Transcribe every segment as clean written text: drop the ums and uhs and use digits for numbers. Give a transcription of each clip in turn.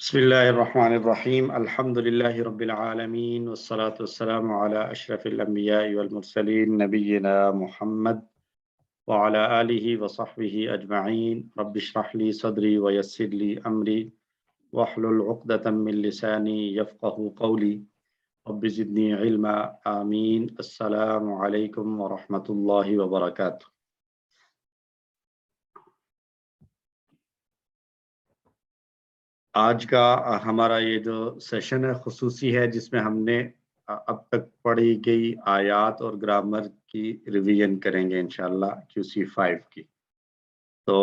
बिस्मिल्लाहिर्रहमानिर्रहीम अल्हम्दुलिल्लाहि रब्बिल आलमीन वस्सलातु वस्सलामु अला अशरफिल अंबियाइ वल मुरसलीन नबिय्यिना मुहम्मद व अला आलिहि व सहबिहि अजमईन रब्बि इश्रह ली सदरी व यस्सिर ली अमरी वहलुल उक़दतम मिन लिसानी यफ़क़हू क़ौली रब्बि ज़िदनी इल्मा आमीन। अस्सलामु अलैकुम व रहमतुल्लाहि व बरकातुहू। आज का हमारा ये जो सेशन है खुसूसी है, जिसमें हमने अब तक पढ़ी गई आयात और ग्रामर की रिवीजन करेंगे इंशाल्लाह QC5 की। तो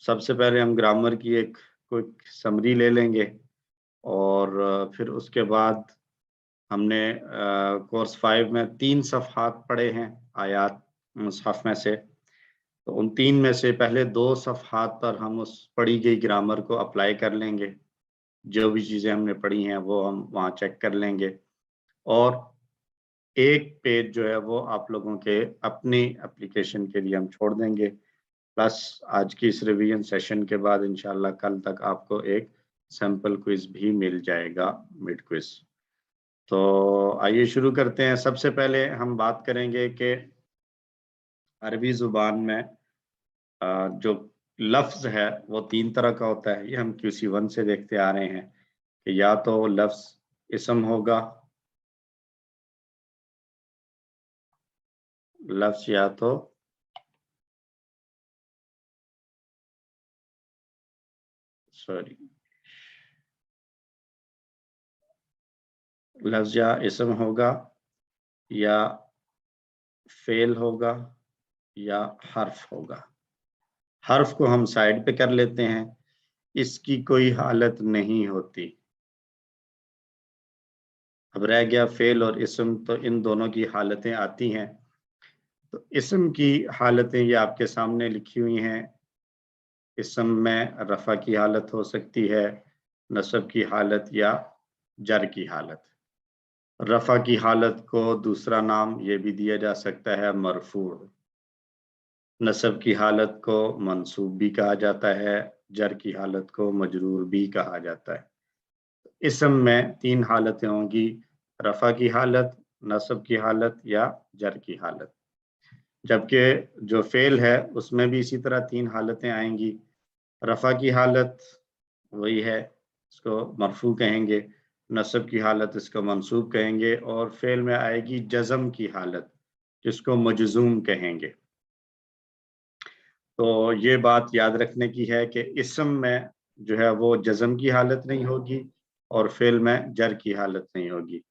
सबसे पहले हम ग्रामर की एक क्विक समरी ले लेंगे और फिर उसके बाद हमने कोर्स 5 में 3 सफ़हात पढ़े हैं आयात मुसहफ़ में से। तो उन 3 में से पहले 2 सफ़हात पर हम उस पढ़ी गई ग्रामर को अप्लाई कर लेंगे। जो भी चीज़ें हमने पढ़ी हैं वो हम वहाँ चेक कर लेंगे और एक पेज जो है वो आप लोगों के अपनी एप्लीकेशन के लिए हम छोड़ देंगे। प्लस आज की इस रिवीजन सेशन के बाद इंशाल्लाह कल तक आपको एक सैम्पल क्विज भी मिल जाएगा, मिड क्विज। तो आइए शुरू करते हैं। सबसे पहले हम बात करेंगे कि अरबी ज़ुबान में जो लफ्ज़ है वो 3 तरह का होता है। ये हम QC1 से देखते आ रहे हैं कि या तो लफ्ज़ इस्म होगा, लफ्ज़ या तो लफ्ज़ या इस्म होगा, या फेल होगा, या हर्फ होगा। हर्फ को हम साइड पे कर लेते हैं, इसकी कोई हालत नहीं होती। अब रह गया फेल और इस्म, तो इन दोनों की हालतें आती हैं। तो इस्म की हालतें ये आपके सामने लिखी हुई हैं। इस्म में रफ़ा की हालत हो सकती है, नस्ब की हालत या जर की हालत। रफ़ा की हालत को दूसरा नाम ये भी दिया जा सकता है मरफू। नस्ब की हालत को मंसूब भी कहा जाता है, जर की हालत को मजरूर भी कहा जाता है। इस्म में 3 हालतें होंगी, रफ़ा की हालत, नस्ब की हालत या जर की हालत। जबकि जो फेल है उसमें भी इसी तरह 3 हालतें आएंगी। रफ़ा की हालत वही है, इसको मरफू कहेंगे, नस्ब की हालत इसको मंसूब कहेंगे, और फेल में आएगी जज़म की हालत, जिसको मजज़ूम कहेंगे। तो ये बात याद रखने की है कि इस्म में जो है वो जज़म की हालत नहीं होगी और फेल में जर की हालत नहीं होगी।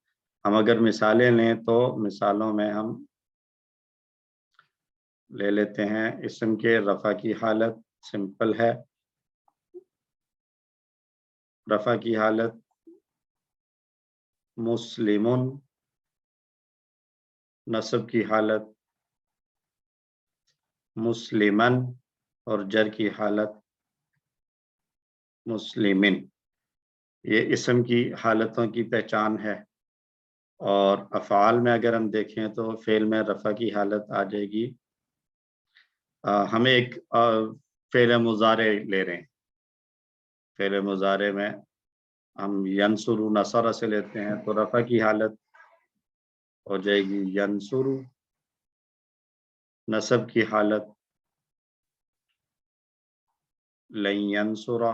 हम अगर मिसालें लें तो मिसालों में हम ले लेते हैं इस्म के रफ़ा की हालत। सिंपल है, रफ़ा की हालत मुस्लिमुन, नस्ब की हालत मुस्लिमन, और जर की हालत मुस्लिमिन। ये इस्म की हालतों की पहचान है। और अफ़आल में अगर हम देखें तो फ़ेल में रफ़ा की हालत आ जाएगी। हमें एक फ़ेल मुज़ारे ले रहे हैं। फ़ेल मुज़ारे में हम यंसुरु नसरा से लेते हैं, तो रफ़ा की हालत हो जाएगी यंसुरु, नस्ब की हालत लन यंसुरा,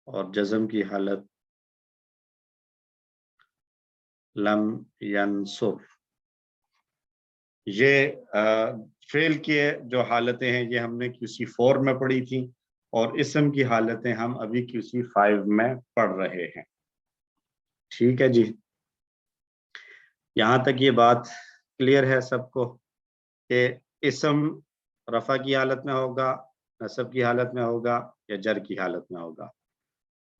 और जज़म की हालत लम यंसुर। ये फेल की जो हालतें हैं ये हमने QC4 में पढ़ी थी, और इस्म की हालतें हम अभी QC5 में पढ़ रहे हैं। ठीक है जी, यहाँ तक ये बात क्लियर है सबको कि इस्म रफ़ा की हालत में होगा, नस्ब की हालत में होगा, या जर की हालत में होगा,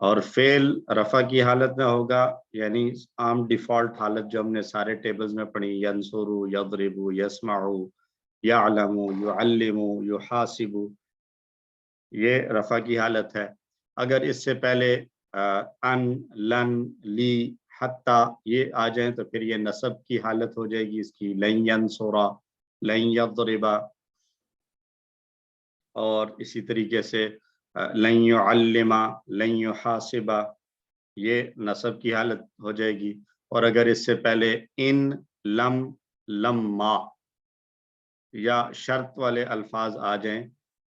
और फेल रफ़ा की हालत में होगा, यानी आम डिफ़ॉल्ट हालत जो हमने सारे टेबल्स में पढ़ी, यंसुरु, यضرबु, यस्मउ, यअलमु, युअल्लिमु, युहासिबु, ये रफ़ा की हालत है। अगर इससे पहले अन, लन, ली, हत्ता ये आ जाएं तो फिर ये नस्ब की हालत हो जाएगी इसकी, लन यंसुरा, लन यضرबा। और इसी तरीके से लन युअल्लिमा, लन युहासिबा, ये नसब की हालत हो जाएगी। और अगर इससे पहले इन, लम, लम्मा या शर्त वाले अल्फाज आ जाएं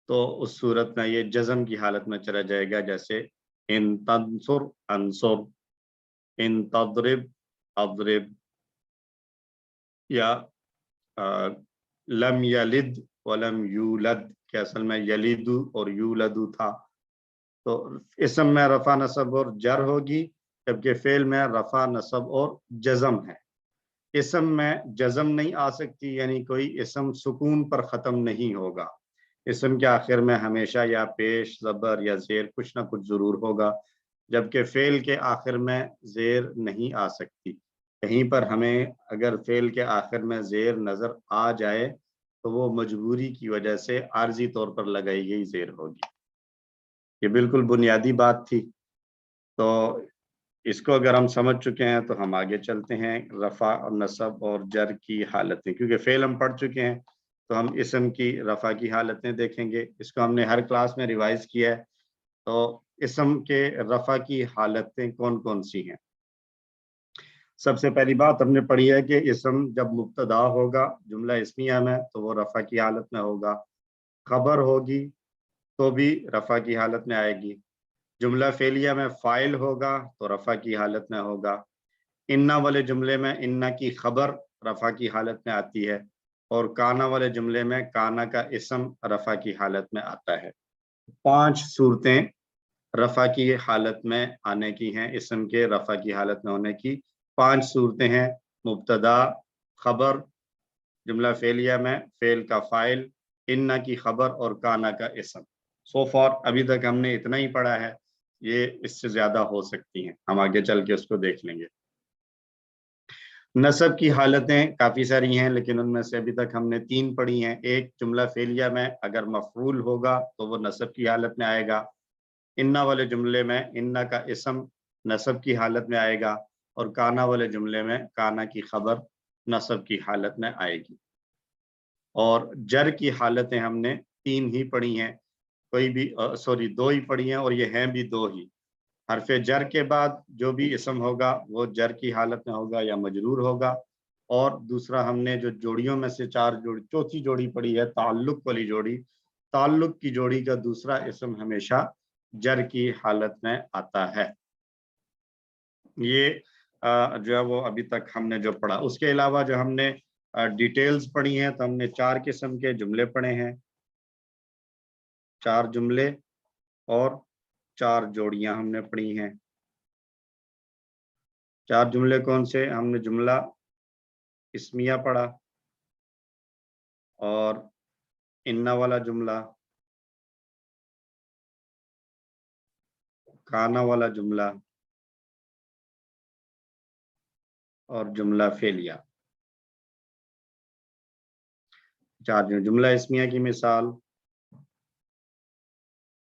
तो उस सूरत में ये जज़म की हालत में चला जाएगा, जैसे इन तंसुर अंसुर, इन तद्रिब अद्रिब, या लम यलिद वलम यूलद, कि असल में यलिदु और यूलदु था। तो इसम में रफा नसब और जर होगी, जबकि फेल में रफा नसब और जज़म है। इसम में जज़म नहीं आ सकती, यानी कोई इसम सुकून पर ख़त्म नहीं होगा। इसम के आखिर में हमेशा या पेश, ज़बर या ज़ेर कुछ ना कुछ ज़रूर होगा, जबकि फ़ेल के आखिर में ज़ेर नहीं आ सकती। कहीं पर हमें अगर फ़ेल के आखिर में ज़ेर नज़र आ जाए तो वो मजबूरी की वजह से आर्जी तौर पर लगाई गई ज़ेर होगी। ये बिल्कुल बुनियादी बात थी। तो इसको अगर हम समझ चुके हैं तो हम आगे चलते हैं रफ़ा और नसब और जर की हालतें, क्योंकि फ़ेल हम पढ़ चुके हैं तो हम इसम की रफ़ा की हालतें देखेंगे। इसको हमने हर क्लास में रिवाइज किया है। तो इसम के रफ़ा की हालतें कौन कौन सी हैं? सबसे पहली बात हमने पढ़ी है कि इसम जब मुब्तदा होगा जुमला इस्मिया में तो वो रफ़ा की हालत में होगा, खबर होगी तो भी रफ़ा की हालत में आएगी, जुमला फ़ेलिया में फ़ाइल होगा तो रफ़ा की हालत में होगा, इन्ना वाले जुमले में इन्ना की खबर रफ़ा की हालत में आती है, और काना वाले जुमले में काना का इसम रफ़ा की हालत में आता है। 5 सूरतें रफ़ा की हालत में आने की हैं, इसम के रफ़ा की हालत में होने की 5 सूरतें हैं। मुब्तदा, खबर, जुमला फ़ेलिया में फ़ेल का फ़ाइल, इन्ना की खबर और काना का इसम। सो फार अभी तक हमने इतना ही पढ़ा है, ये इससे ज़्यादा हो सकती हैं, हम आगे चल के उसको देख लेंगे। नसब की हालतें काफ़ी सारी हैं, लेकिन उनमें से अभी तक हमने 3 पढ़ी हैं। एक, जुमला फ़ेलिया में अगर मफ़ऊल होगा तो वो नसब की हालत में आएगा। इन्ना वाले जुमले में इन्ना का इसम नसब की हालत में आएगा, और काना वाले जुमले में काना की खबर नसब की हालत में आएगी। और जर की हालतें हमने 3 ही पढ़ी हैं, कोई भी 2 ही पढ़ी हैं, और ये हैं भी 2 ही। हरफ़े जर के बाद जो भी इसम होगा वो जर की हालत में होगा या मजरूर होगा। और दूसरा हमने जो जोड़ियों में से 4 जोड़ी, चौथी जोड़ी पढ़ी है ताल्लुक वाली जोड़ी, ताल्लुक की जोड़ी का दूसरा इसम हमेशा जर की हालत में आता है। ये जो है वो अभी तक हमने जो पढ़ा। उसके अलावा जो हमने डिटेल्स पढ़ी हैं, तो हमने 4 किस्म के जुमले पढ़े हैं, 4 जुमले और 4 जोड़ियां हमने पढ़ी हैं। 4 जुमले कौन से? हमने जुमला इस्मिया पढ़ा, और इन्ना वाला जुमला, काना वाला जुमला और जुमला फेलिया। 4 जुमला इस्मिया की मिसाल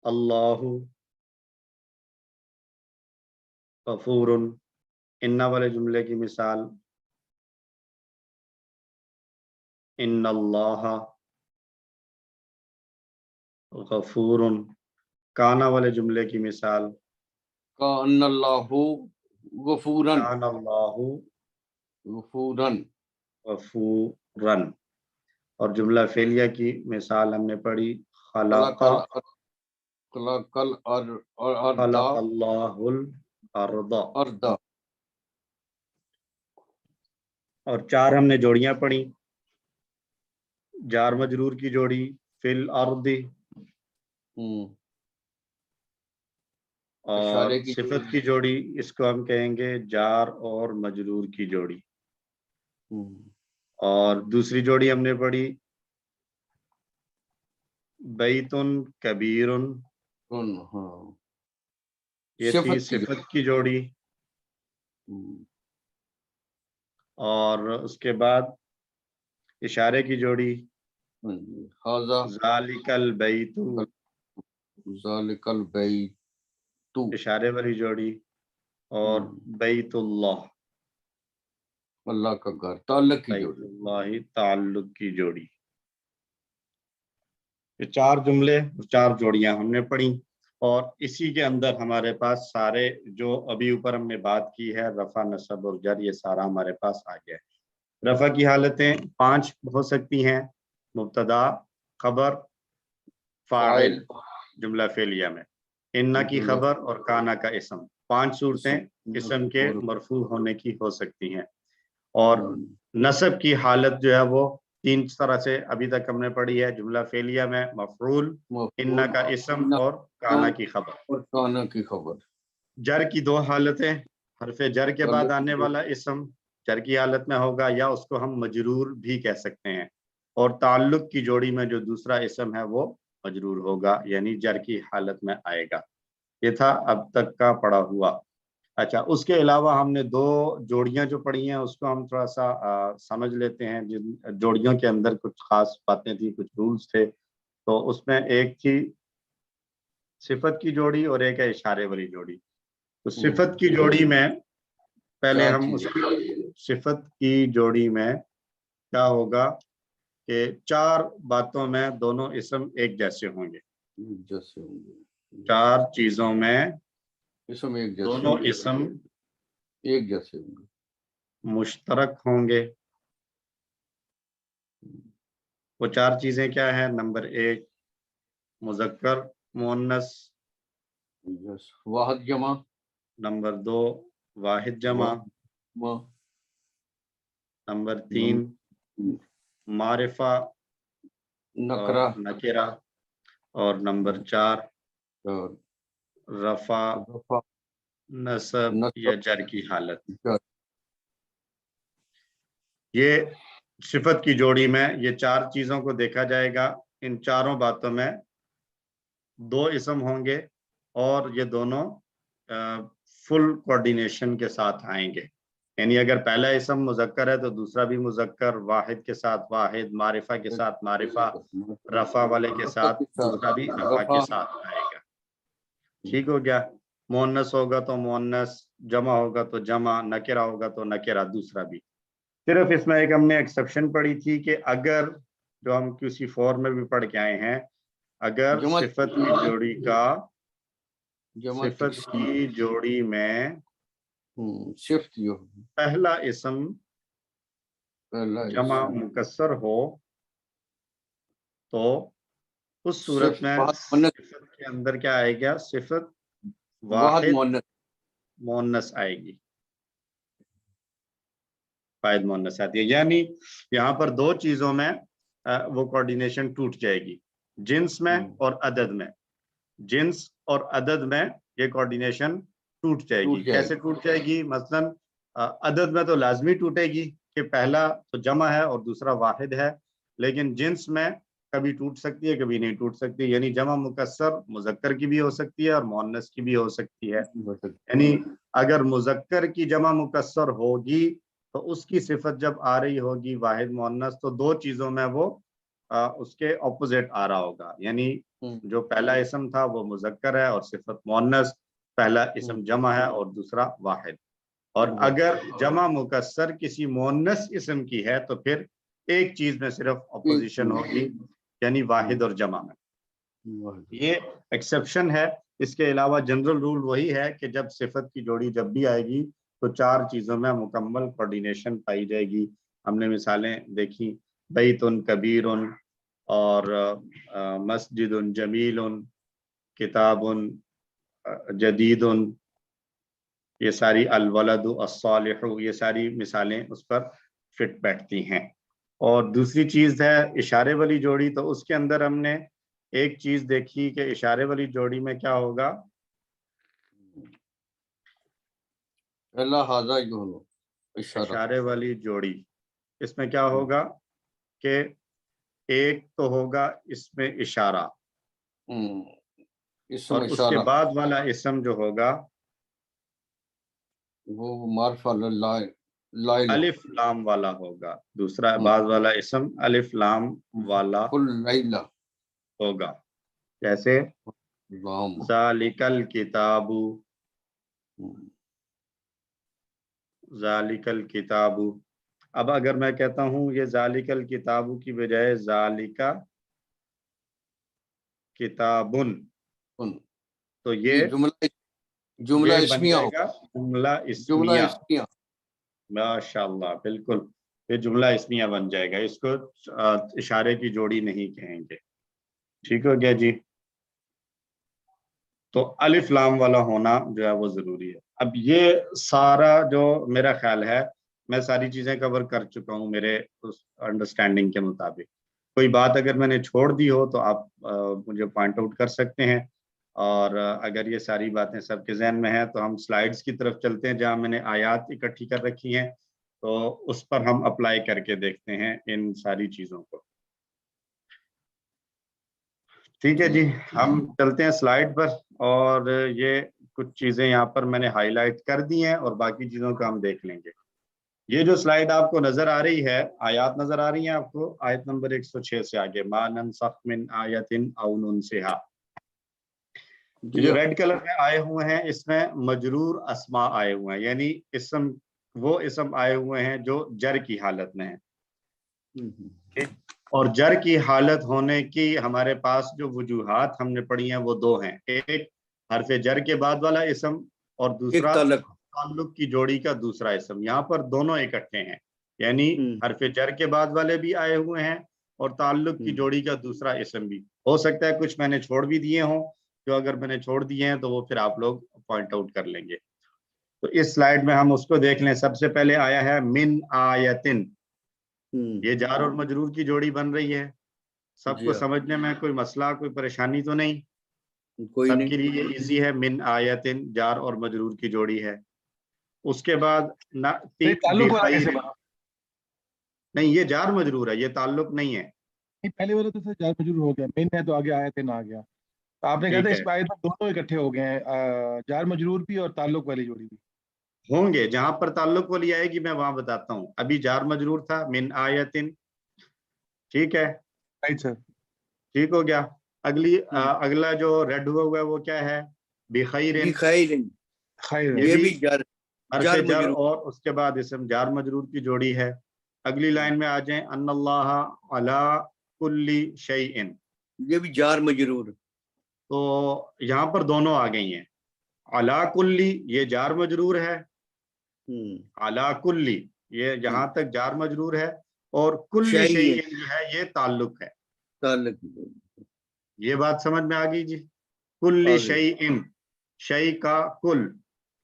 अल्लाहु गफूरुन, इन्ना वाले जुमले की मिसाल इन्नल्लाह गफूरुन, काना वाले जुमले की मिसाल कानल्लाहु गफूरन, कानल्लाहु गफूरन, गफूरन। और जुमला फेलिया की मिसाल हमने पढ़ी खलका खलकल्लाहुल अर्दा। और 4 हमने जोड़ियां पढ़ी, जार मजरूर की जोड़ी फिल अर्दी, और सिफत की जोड़ी इसको हम कहेंगे जार और मजरूर की जोड़ी। और दूसरी जोड़ी हमने पढ़ी बैतुन कबीरुन, ये थी सिफत की जोड़ी। और उसके बाद इशारे की जोड़ी ज़ालिकल बैतु, ज़ालिकल बैतु इशारे वाली जोड़ी, और बैतुल्लाह, अल्लाह का घर, ताल्लुक की जोड़ी, बैतुल्लाह ताल्लुक की जोड़ी। ये 4 जुमले, 4 जोड़ियां हमने पढ़ी। اور اسی کے اندر ہمارے پاس سارے جو ابھی اوپر ہم نے بات کی ہے رفع نصب اور جر یہ سارا ہمارے پاس آ گیا ہے۔ رفع کی حالتیں 5 ہو سکتی ہیں، مبتدا، خبر، فاعل، جملہ فعلیہ میں، انہ کی خبر اور کانا کا اسم، 5 صورتیں اسم کے مرفوع ہونے کی ہو سکتی ہیں۔ اور نصب کی حالت جو ہے وہ 3 طرح سے ابھی تک ہم نے پڑھی ہے، جملہ فعلیہ میں مفعول، انہ کا اسم اور کانا کی خبر۔ اور کانا کی خبر۔ جر کی 2 حالتیں، حرف جر کے بعد آنے والا اسم جر کی حالت میں ہوگا یا اس کو ہم مجرور بھی کہہ سکتے ہیں، اور تعلق کی جوڑی میں جو دوسرا اسم ہے وہ مجرور ہوگا، یعنی جر کی حالت میں آئے گا۔ یہ تھا اب تک کا پڑھا ہوا۔ اچھا، اس کے علاوہ ہم نے 2 جوڑیاں جو پڑھی ہیں اس کو ہم تھوڑا سا سمجھ لیتے ہیں۔ جن جوڑیوں کے اندر کچھ خاص باتیں تھیں، کچھ رولز تھے، تو اس میں ایک تھی صفت کی جوڑی اور ایک ہے اشارے والی جوڑی۔ تو صفت کی جوڑی میں پہلے ہم اس کی صفت کی جوڑی میں کیا ہوگا کہ 4 باتوں میں دونوں اسم ایک جیسے ہوں گے، 4 چیزوں میں اسم ایک جیسے دونوں اسم ایک جیسے ہوں گے، مشترک ہوں گے۔ وہ 4 چیزیں کیا ہیں؟ نمبر 1 مذکر مؤنث، واحد جمع، نمبر 2 واحد جمع، نمبر 3 معرفہ نکرہ، نکرہ، اور نمبر 4 رفع نصب یا جر کی حالت۔ یہ صفت کی جوڑی میں یہ 4 چیزوں کو دیکھا جائے گا۔ ان 4 باتوں میں 2 اسم ہوں گے اور یہ دونوں فل کوارڈینیشن کے ساتھ آئیں گے، یعنی اگر پہلا اسم مذکر ہے تو دوسرا بھی مذکر، واحد کے ساتھ واحد، معرفہ کے ساتھ معرفہ، رفع والے کے ساتھ دوسرا بھی رفع کے ساتھ آئے گا۔ ٹھیک ہو گیا؟ مؤنث ہوگا تو مؤنث، جمع ہوگا تو جمع، نکرہ ہوگا تو نکرہ دوسرا بھی۔ صرف اس میں ایک ہم نے ایکسیپشن پڑھی تھی کہ اگر، جو ہم QC4 میں بھی پڑھ کے آئے ہیں، اگر صفت کی جوڑی کا صفت کی جوڑی میں پہلا اسم جمع مکسر ہو تو اس صورت میں صفت کے اندر کیا آئے گا؟ صفت واحد مؤنث آئے گی، واحد مؤنث آتی ہے، یعنی یہاں پر 2 چیزوں میں وہ کوارڈینیشن ٹوٹ جائے گی، جنس میں اور عدد میں۔ جنس اور عدد میں یہ کوارڈینیشن ٹوٹ جائے گی۔ کیسے ٹوٹ جائے گی؟ مثلا عدد میں تو لازمی ٹوٹے گی کہ پہلا تو جمع ہے اور دوسرا واحد ہے، لیکن جنس میں کبھی ٹوٹ سکتی ہے، کبھی نہیں ٹوٹ سکتی، یعنی جمع مکسر مذکر کی بھی ہو سکتی ہے اور مؤنث کی بھی ہو سکتی ہے۔ یعنی اگر مذکر کی جمع مکسر ہوگی تو اس کی صفت جب آ رہی ہوگی واحد مؤنث تو 2 چیزوں میں وہ اس کے اپوزٹ آ رہا ہوگا، یعنی جو پہلا اسم تھا وہ مذکر ہے اور صفت مؤنث، پہلا اسم جمع ہے اور دوسرا واحد۔ اور اگر جمع مکسر کسی مؤنث اسم کی ہے تو پھر ایک چیز میں صرف اپوزیشن ہوگی، یعنی واحد اور جمع میں۔ یہ ایکسیپشن ہے، اس کے علاوہ جنرل رول وہی ہے کہ جب صفت کی جوڑی جب بھی آئے گی تو 4 چیزوں میں مکمل کوارڈینیشن پائی جائے گی۔ ہم نے مثالیں دیکھی، بیت کبیر اور مسجد جمیل، کتاب جدید، یہ ساری الولد الصالح، یہ ساری مثالیں اس پر فٹ بیٹھتی ہیں۔ اور دوسری چیز ہے اشارے والی جوڑی، تو اس کے اندر ہم نے ایک چیز دیکھی کہ اشارے والی جوڑی میں کیا ہوگا؟ اشارے والی جوڑی اس میں کیا ہوگا کہ ایک تو ہوگا اس میں اشارہ، اور اس کے بعد والا اسم جو ہوگا وہ معرفہ الف لام والا ہوگا، دوسرا بعد والا اسم الف لام والا ہوگا، جیسے ذالک الکتاب، ذالک الکتاب۔ اب اگر میں کہتا ہوں یہ ذالک الکتاب کی بجائے ذالک کتابن، تو یہ جملہ بن اسمیہ جائے ہو، گا جملہ جملہ اسمیہ. اسمیہ. ماشاءاللہ بالکل یہ جملہ اسمیہ بن جائے گا. اس کو اشارے کی جوڑی نہیں کہیں گے. ٹھیک ہو گیا جی. تو الف لام والا ہونا جو ہے وہ ضروری ہے. اب یہ سارا جو میرا خیال ہے میں ساری چیزیں کور کر چکا ہوں میرے اس انڈرسٹینڈنگ کے مطابق. کوئی بات اگر میں نے چھوڑ دی ہو تو آپ مجھے پوائنٹ آؤٹ کر سکتے ہیں. اور اگر یہ ساری باتیں سب کے ذہن میں ہیں تو ہم سلائیڈز کی طرف چلتے ہیں جہاں میں نے آیات اکٹھی کر رکھی ہیں. تو اس پر ہم اپلائی کر کے دیکھتے ہیں ان ساری چیزوں کو. ٹھیک ہے جی, ہم چلتے ہیں سلائیڈ پر. اور یہ کچھ چیزیں یہاں پر میں نے ہائی لائٹ کر دی ہیں اور باقی چیزوں کا ہم دیکھ لیں گے. یہ جو سلائیڈ آپ کو نظر آ رہی ہے, آیات نظر آ رہی ہیں آپ کو, آیت نمبر 106 سے آگے, ما ننسخ من آیت او ننسھا. یہ جو ریڈ کلر میں آئے ہوئے ہیں اس میں مجرور اسماء آئے ہوئے ہیں, یعنی اسم وہ اسم آئے ہوئے ہیں جو جر کی حالت میں ہیں. اور جر کی حالت ہونے کی ہمارے پاس جو وجوہات ہم نے پڑھی ہیں وہ دو ہیں. ایک حرف جر کے بعد والا اسم اور دوسرا تعلق کی جوڑی کا دوسرا اسم. یہاں پر دونوں اکٹھے ہیں, یعنی حرف جر کے بعد والے بھی آئے ہوئے ہیں اور تعلق کی جوڑی کا دوسرا اسم بھی. ہو سکتا ہے کچھ میں نے چھوڑ بھی دیے ہوں, جو اگر میں نے چھوڑ دیے ہیں تو وہ پھر آپ لوگ پوائنٹ آؤٹ کر لیں گے. تو اس سلائیڈ میں ہم اس کو دیکھ لیں. سب سے پہلے آیا ہے من آیتن. یہ جار اور مجرور کی جوڑی بن رہی ہے. سب کو سمجھنے میں کوئی مسئلہ کوئی پریشانی تو نہیں؟ سب کے لیے ایزی ہے. من آیتن جار اور مجرور کی جوڑی ہے. اس کے بعد نہیں, یہ جار مجرور ہے, یہ تعلق نہیں ہے. پہلے والا تو سر جار مجرور ہو گیا, من ہے تو آگے آیتن آ گیا. تو آپ نے کہا تھا اس آیت میں دونوں اکٹھے ہو گئے ہیں, جار مجرور بھی اور تعلق والی جوڑی بھی ہوں گے. جہاں پر تعلق والی آئے گی میں وہاں بتاتا ہوں. ابھی جار مجرور تھا من آیتن, ٹھیک ہے, سر ٹھیک ہو گیا. اگلا جو ریڈ ہوا ہے وہ کیا ہے؟ بخیر. یہ بھی حرف جر اور اس کے بعد اسم جار مجرور کی جوڑی ہے. اگلی لائن میں آ جائیں, ان اللہ علی کل شیء. یہ بھی جار مجرور. تو یہاں پر دونوں آ گئی ہیں. علی کلی یہ جار مجرور ہے, علی کلی یہ جہاں تک جار مجرور ہے, اور کل شیء جو ہے یہ تعلق ہے. یہ بات سمجھ میں آ گئی جی. کل شیء, شیء کا کل.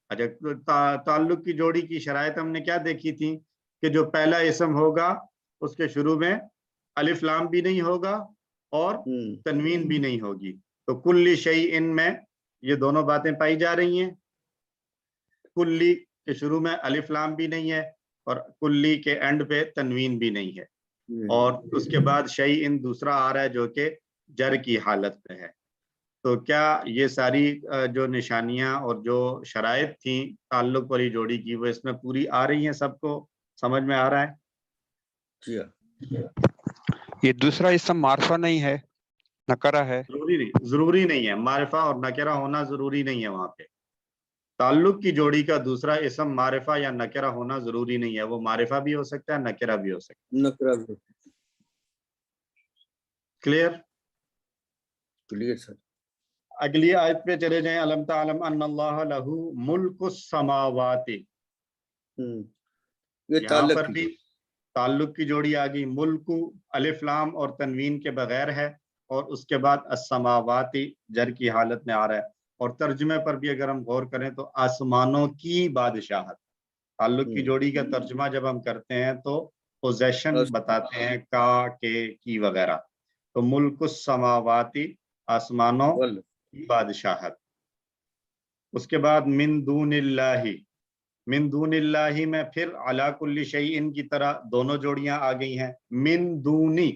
اچھا, تعلق کی جوڑی کی شرائط ہم نے کیا دیکھی تھی کہ جو پہلا اسم ہوگا اس کے شروع میں الف لام بھی نہیں ہوگا اور تنوین بھی نہیں ہوگی. تو کل شیء میں یہ دونوں باتیں پائی جا رہی ہیں. کلی کے شروع میں الف لام بھی نہیں ہے اور کلی کے اینڈ پہ تنوین بھی نہیں ہے. اور اس کے بعد شیء دوسرا آ رہا ہے جو کہ جر کی حالت پہ ہے. تو کیا یہ ساری جو نشانیاں اور جو شرائط تھیں تعلق والی جوڑی کی وہ اس میں پوری آ رہی ہیں؟ سب کو سمجھ میں آ رہا ہے؟ یہ دوسرا اسم معرفہ نہیں ہے, نکرہ ہے. ضروری نہیں ہے. معرفہ اور نکرہ ہونا ضروری نہیں ہے. وہاں پہ تعلق کی جوڑی کا دوسرا اسم معرفہ یا نکرہ ہونا ضروری نہیں ہے. وہ معرفہ بھی ہو سکتا ہے, نکرہ بھی ہو سکتا ہے. کلیئر سر. اگلی آیت پہ چلے جائیں. الم تعلم ان اللہ لہ ملک السماوات. یہاں پر بھی تعلق کی جوڑی آ گئی. ملک الف لام اور تنوین کے بغیر ہے, اور اس کے بعد السماوات جر کی حالت میں آ رہا ہے. اور ترجمے پر بھی اگر ہم غور کریں تو آسمانوں کی بادشاہت. تعلق کی جوڑی کا ترجمہ جب ہم کرتے ہیں تو پوزیشن بتاتے ہیں, کا, کے, کی وغیرہ. تو ملک السماوات آسمانوں کی بادشاہت. اس کے بعد من دون اللہ. من دون اللہ میں پھر علی کل شیء کی طرح دونوں جوڑیاں آ گئی ہیں. من دونی,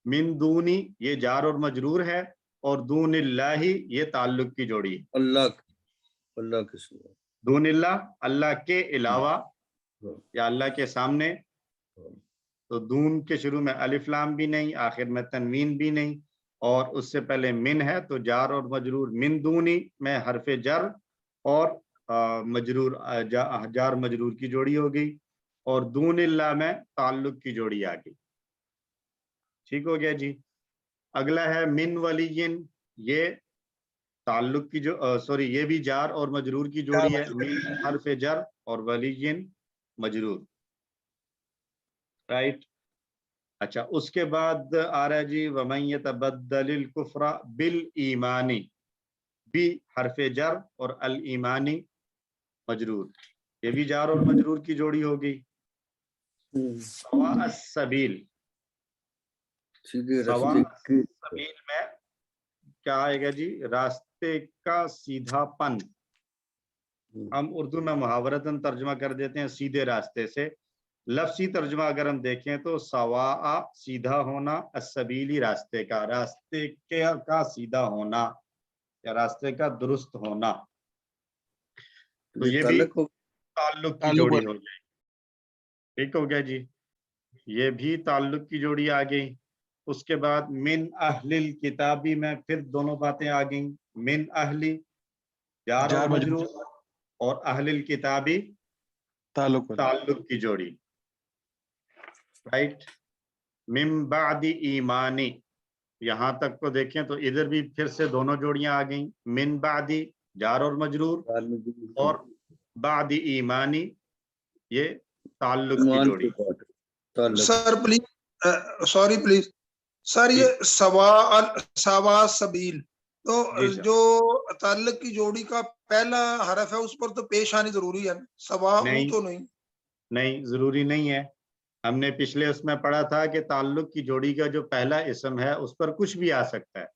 من دونی یہ جار اور مجرور ہے, اور دون اللہ یہ تعلق کی جوڑی. اللہ کے سوا. دون اللہ اللہ کے علاوہ یا اللہ کے سامنے. تو دون کے شروع میں الف لام بھی نہیں, آخر میں تنوین بھی نہیں, اور اس سے پہلے من ہے تو جار اور مجرور. من دونی میں حرف جر اور مجرور جار مجرور کی جوڑی ہو گئی, اور دون اللہ میں تعلق کی جوڑی آ گئی. ٹھیک ہو گیا جی. اگلا ہے من ولی. یہ ताल्लुक की जो सॉरी ये भी जार और मजरूर की जोड़ी है, मिन हर्फ जर और वलीयन मजरूर, राइट। अच्छा, उसके बाद आ रहा है जी वमन यतबद्दलिल कुफ्रा बिल ईमानी, बी हर्फ जर और अल ईमानी मजरूर, ये भी जार और मजरूर की जोड़ी होगी। सवा अस्सबील, सीधे सवा रास्ते की सबील में क्या आएगा जी, रास्ते का सीधापन। हम उर्दू में मुहावरतन तर्जुमा कर देते हैं सीधे रास्ते से, लफ्सी तर्जुमा अगर हम देखें तो सवा सीधा होना, अस्सबीली रास्ते का सीधा होना या रास्ते का दुरुस्त होना, तो ये भी ताल्लुक की जोड़ी हो गई। ठीक हो गया जी, ये भी ताल्लुक की जोड़ी आ गई। उसके बाद मिन अहलिल किताबी में फिर दोनों बातें आ गई, मिन अहली जार और मजरूर और अहलिल किताबी ताल्लुक की जोड़ी, राइट। मिन बादी ईमानी, यहाँ तक को देखें तो इधर भी फिर से दोनों जोड़ियां आ गई, मिन बादी जार और मजरूर और बादी ईमानी ये ताल्लुक की जोड़ी। Sir please, sorry please sir, ये सवा सबील तो जो ताल्लुक की जोड़ी का पहला हरफ है उस पर तो पेश आनी जरूरी है, सवा नहीं, तो नहीं जरूरी नहीं है। हमने पिछले उसमें पढ़ा था कि ताल्लुक की जोड़ी का जो पहला इसम है उस पर कुछ भी आ सकता है,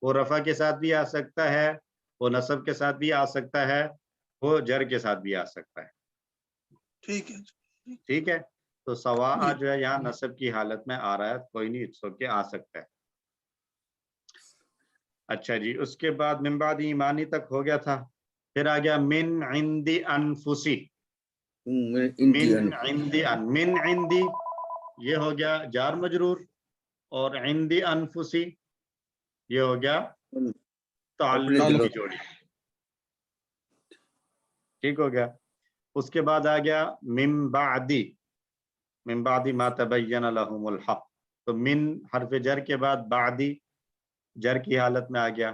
वो रफा के साथ भी आ सकता है, वो नसब के साथ भी आ सकता है, वो जर के साथ भी आ सकता है। ठीक है, ठीक है, तो सवा जो है यहाँ नसब की हालत में आ रहा है, कोई नहीं, इट्स ओके, आ सकता है। अच्छा जी, उसके बाद मिन बाद ईमानी तक हो गया था, फिर आ गया मिन इंदी अनफुसी, मिन इंदी ये हो गया जार मजरूर और इंदी अनफुसी ये हो गया ताल्लुक की जोड़ी। ठीक हो गया। उसके बाद आ गया मिन बादी मा तबय्यन लहुमुल हक, तो मिन हर्फ जर के बाद बादी जर की हालत में आ गया।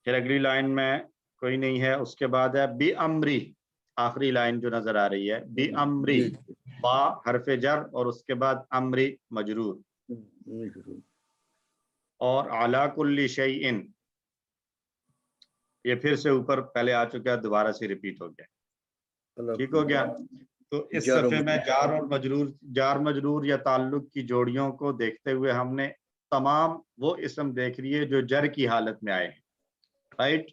फिर अगली लाइन में कोई नहीं है, उसके बाद है बी अमरी, आखिरी लाइन जो नजर आ रही है, बी अमरी बा हर्फ जर और उसके बाद अमरी मजरूर और अला कुल्ली शैइन, ये फिर से ऊपर पहले आ चुका है, दोबारा से रिपीट हो गया। ठीक हो गया। तो इस सफे में जार मजरूर या ताल्लुक की जोड़ियों को देखते हुए हमने तमाम वो इसम देख लिए जो जर की हालत में आए हैं, राइट।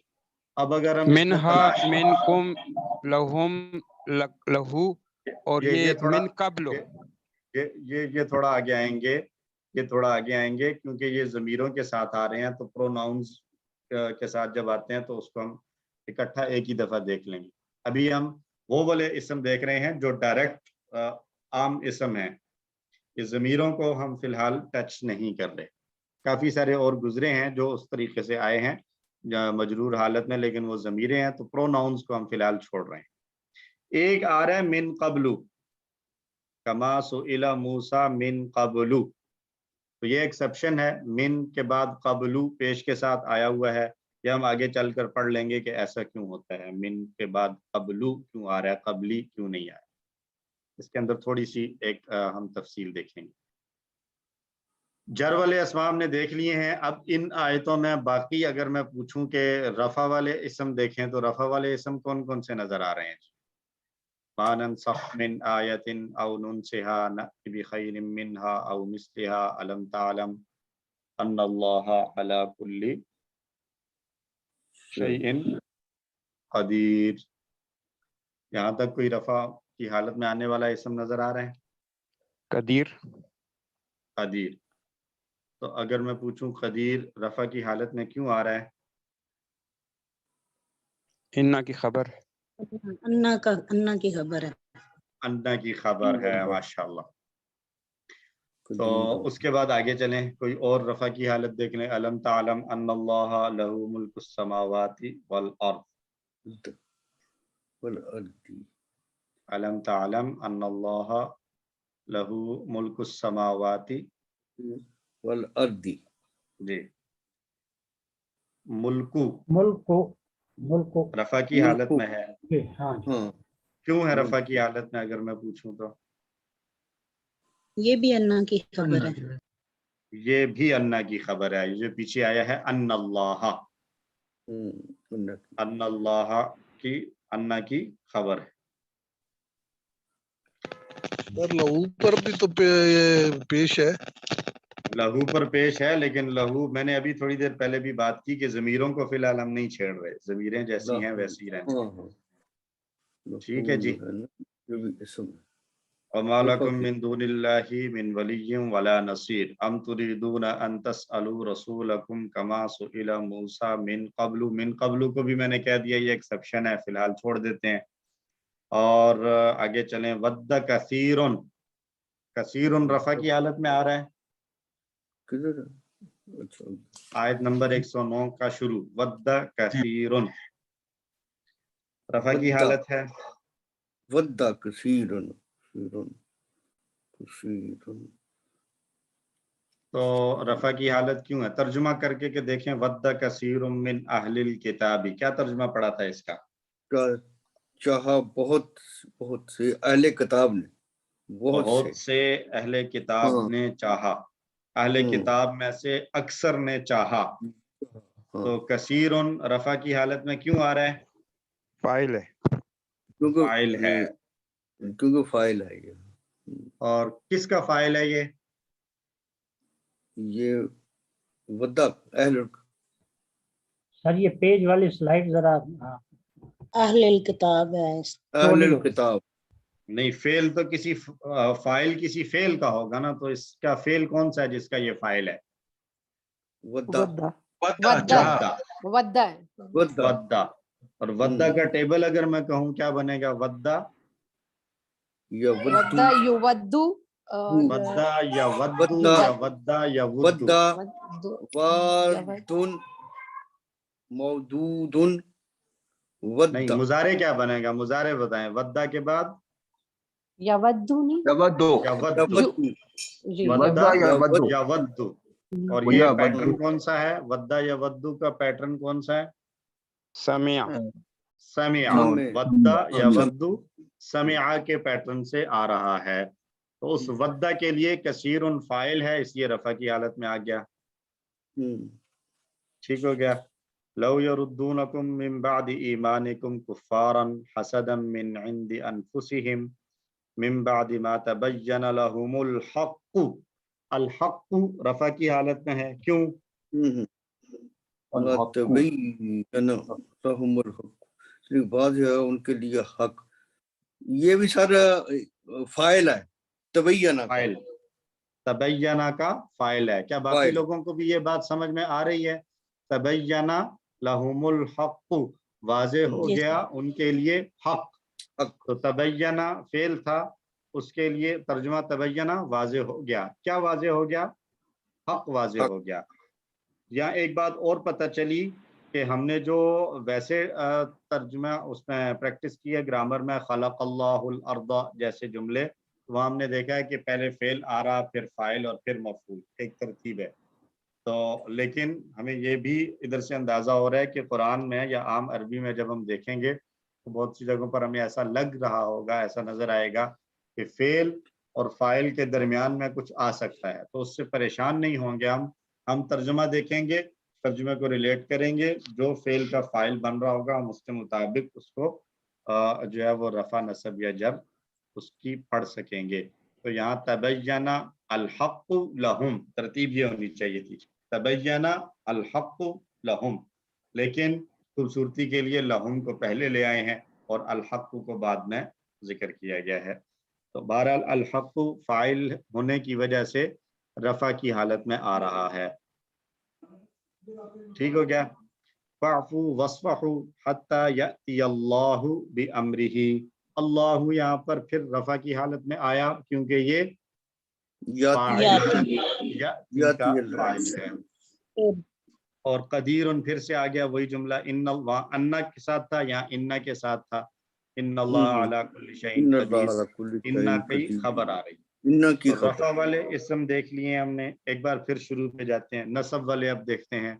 अब अगर हम मिनहा मिनकुम लहुम लहू और ये मिन कब्लो, ये थोड़ा आगे आएंगे, ये थोड़ा आगे आएंगे क्योंकि ये ज़मीरों के साथ आ रहे हैं, तो प्रोनाउंस के साथ जब आते हैं तो उसको हम इकट्ठा एक ही दफा देख लेंगे। अभी हम वो वाले इसम देख रहे हैं जो डायरेक्ट आम इसम है, ये ज़मीरों को हम फिलहाल टच नहीं कर रहे। काफ़ी सारे और गुजरे हैं जो उस तरीके से आए हैं मजरूर हालत में, लेकिन वो ज़मीरें हैं, तो प्रोनाउंस को हम फिलहाल छोड़ रहे हैं। एक आ रहा है मिन कबलू, कमा सुइला मूसा मिन कबलू, तो ये एक्सेप्शन है, मिन के बाद कबलू पेश के साथ आया हुआ है। ये हम आगे चलकर पढ़ लेंगे कि ऐसा क्यों होता है, मिन के बाद कबलू क्यों आ रहा है, कबली क्यों नहीं आया, इसके अंदर थोड़ी सी एक हम तफसील देखेंगे। जर वाले अस्मा हमने देख लिए हैं। अब इन आयतों में बाकी अगर मैं पूछूं कि रफा वाले इसम देखें तो रफा वाले इसम कौन कौन से नजर आ रहे हैं? मानन सख मिन आयतिन औ नुनसिहा नअति बिखैरिम मिनहा औ मिस्लिहा अलम तालम अन्नल्लाहा अला कुल्ली शैइन कदीर। यहाँ तक कोई रफा की हालत में आने वाला इसम नजर आ रहा है? कदीर। कदीर, तो अगर मैं पूछूं कदीर रफा की हालत में क्यों आ रहा है? इन्ना की खबर, अन्ना की खबर है, अन्ना की खबर है, माशाल्लाह। तो उसके बाद आगे चलें, कोई और रफा की हालत देख लें। अलम तालम अन्नल्लाहा लहू मुल्कुस समावाति वल अर्द, अलम तालम अन्नल्लाहा लहू मुल्कुस समावाति वल अर्दी, जी। मुल्कु मुल्को रफा की हालत में है, हाँ हाँ क्यों है रफा की हालत में अगर मैं पूछूं तो? ये भी अन्ना की खबर है। ये भी अन्ना की खबर है, ये जो पीछे आया है अन्नल्लाह, अन्नल्लाह की अन्ना की खबर है। सर लहू पर भी तो ये पेश है। लहू पर पेश है, लेकिन लहू मैंने अभी थोड़ी देर पहले भी बात की कि जमीरों को फिलहाल हम नहीं छेड़ रहे, जमीरें जैसी हैं वैसी रहने। ठीक है जी। वमा लकुम मिन दुनिल्लाहि मिन वलिय्यिन वला नसीर अम तुरीदूना अन तसअलू रसूलकुम कमा सुइला मूसा मिन कब्लू को भी मैंने कह दिया ये एक्सेप्शन है, फिलहाल छोड़ देते हैं। और आगे चलें, वद्द कसीरुन, कसीरुन रफा की हालत में आ रहा है, आयत नंबर 109 का शुरू, वद्द कसीरुन रफा की हालत है, वद्दा कसीरुन तो रफा की हालत क्यों है? तर्जुमा करके के देखें, वद्दा कसीरुम मिन अहलिल किताबी, क्या तर्जुमा पड़ा था इसका? चाहा बहुत से अहले किताब ने, बहुत से अहले किताब ने चाहा, अहले किताब में से अक्सर ने चाहा। तो कसीरुन रफा की हालत में क्यों आ रहा है? फाइल है, फाइल है। क्योंकि फाइल है ये। और किसका फाइल है ये वद्दा अहल। सर ये पेज वाली स्लाइड जरा अहले किताब है। अहल किताब नहीं, फेल तो किसी फाइल किसी फेल का होगा ना, तो इसका फेल कौन सा है जिसका ये फाइल है? वद्दा वद्दा। और वद्दा का टेबल अगर मैं कहूँ क्या बनेगा? वद्दा वद्दा युवद्दु वद्दा या वद्दू या वद्दा या वद्दू, वादुन मौदूदुन नहीं, मुजारे क्या बनेगा? मुजारे बताएं, वद्दा के बाद यवद्दु नहीं यवद्दू, वद्दा या वद्दू। और ये पैटर्न कौन सा है? वद्दा या वद्दू का पैटर्न कौन सा है? समिया, समिया, वद्दा या वद्दू समिया के पैटर्न से आ रहा है। तो उस वद्दा के लिए कसीरुन फाइल है, इसलिए रफा की हालत में आ गया। ठीक हो गया। लौ यरुद्दूनकुम मिन बादि ईमानिकुम कुफ्फारन हसदन मिन इंदि अनफुसिहिम मिन बादि मा तबय्यन लहुमुल हक्कु, अल हक्कु रफा की हालत में है, क्यों? उनके लिए हक, ये भी सारा फाइल है, तबय्यना फाइल, तबय्यना का फाइल है। क्या बाकी लोगों को भी ये बात समझ में आ रही है? तबय्यना लहुमुल हक्कु, वाज़ेह हो गया उनके लिए हक। तो तबय्यना फेल था, उसके लिए तर्जुमा तबय्यना वाज़ेह हो गया। क्या वाज़ेह हो गया? हक वाज़ेह हो गया। यहाँ एक बात और पता चली कि हमने जो वैसे तर्जुमा उसमें प्रैक्टिस की है ग्रामर में, खलक़ल्लाहुल अर्द जैसे जुमले, वहाँ हमने देखा है कि पहले फेल आ रहा, फिर फाइल और फिर मफूल, एक तरतीब है। तो लेकिन हमें ये भी इधर से अंदाज़ा हो रहा है कि कुरान में या आम अरबी में जब हम देखेंगे तो बहुत सी जगहों पर हमें ऐसा लग रहा होगा, ऐसा नज़र आएगा कि फेल और फाइल के दरमियान में कुछ आ सकता है। तो उससे परेशान नहीं होंगे हम तर्जुमा देखेंगे, तर्जुमे को रिलेट करेंगे, जो फेल का फाइल बन रहा होगा हम उसके मुताबिक उसको जो है वो रफा नसब या जर उसकी पढ़ सकेंगे। तो यहाँ तबय्यना अल हक्कु लहुम, तरतीब ये होनी चाहिए थी, तबय्यना अल हक्कु लहुम, लेकिन खूबसूरती के लिए लहुम को पहले ले आए हैं और अल हक्कु को बाद में जिक्र किया गया है। तो बहरहाल अल हक्कु फाइल होने की वजह से रफा की हालत में आ रहा है। ठीक हो गया। फ़अफ़ू वस्फ़हू हत्ता यअती अल्लाहु बिअम्रिही, अल्लाहु यहाँ पर फिर रफा की हालत में आया क्योंकि ये फाइल है। और कदीरुन फिर से आ गया वही जुमला, अन्ना के साथ था, यहाँ इन्ना के साथ था, इन्नल्लाह अला कुल्लि शैइन कदीर, इन्ना की खबर आ रही। तो रफा वाले इसम देख लिए हमने, एक बार फिर शुरू पे जाते हैं, नसब वाले अब देखते हैं।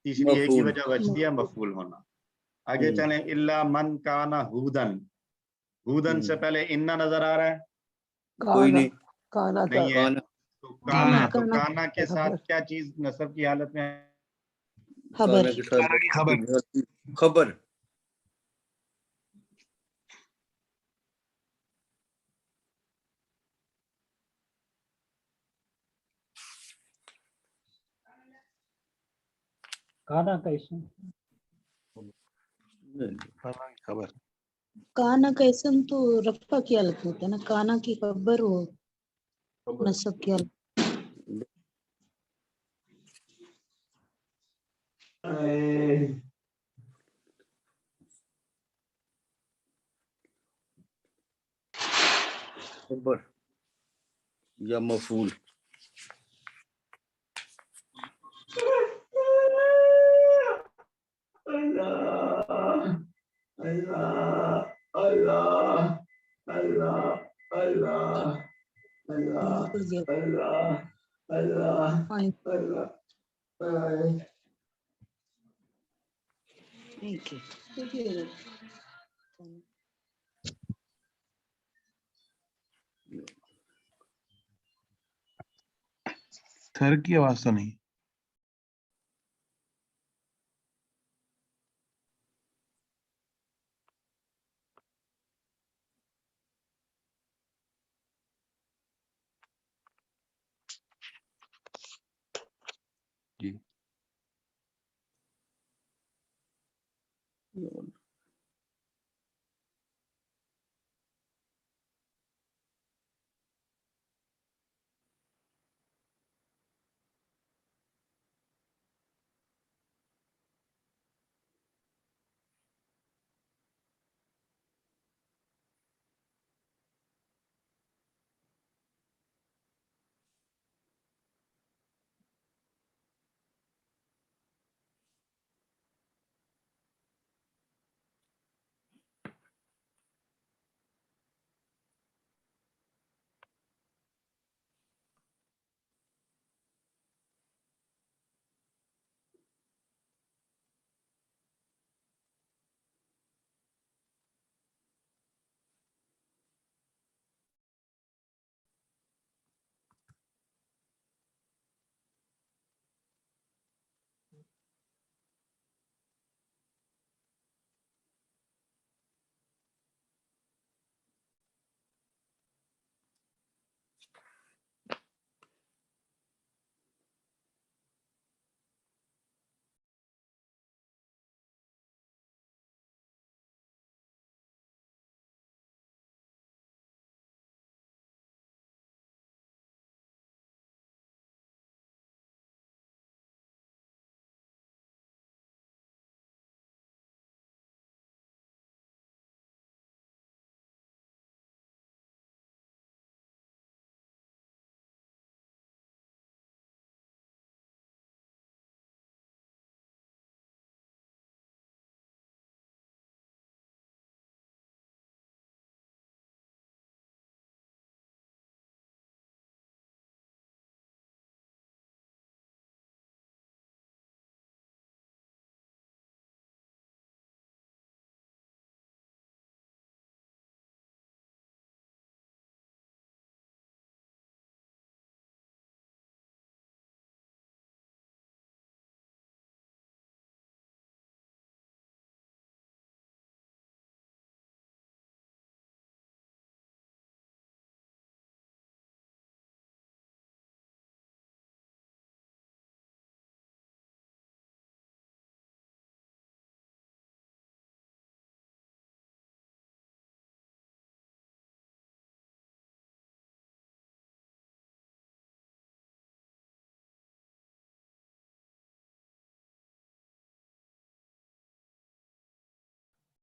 तीसरी एक ही मफूल। वजह बचती है मफूल होना। आगे चलें, इल्ला मन काना हुदन, हुदन से पहले इन्ना नजर आ रहा है? कोई नहीं, काना था, नहीं है। काना तो काना, तो काना काना के साथ खबर। क्या चीज नसब की हालत में है? खबर। काना के साथ खबर। खबर। काना का इसम खबर काना का इसम तो रफा की हालत होता है ना, काना की खबर हो नसब की हालत। खबर या मफूल। बिल्कुल जी। ठीक है। सर की आवाज तो नहीं। जी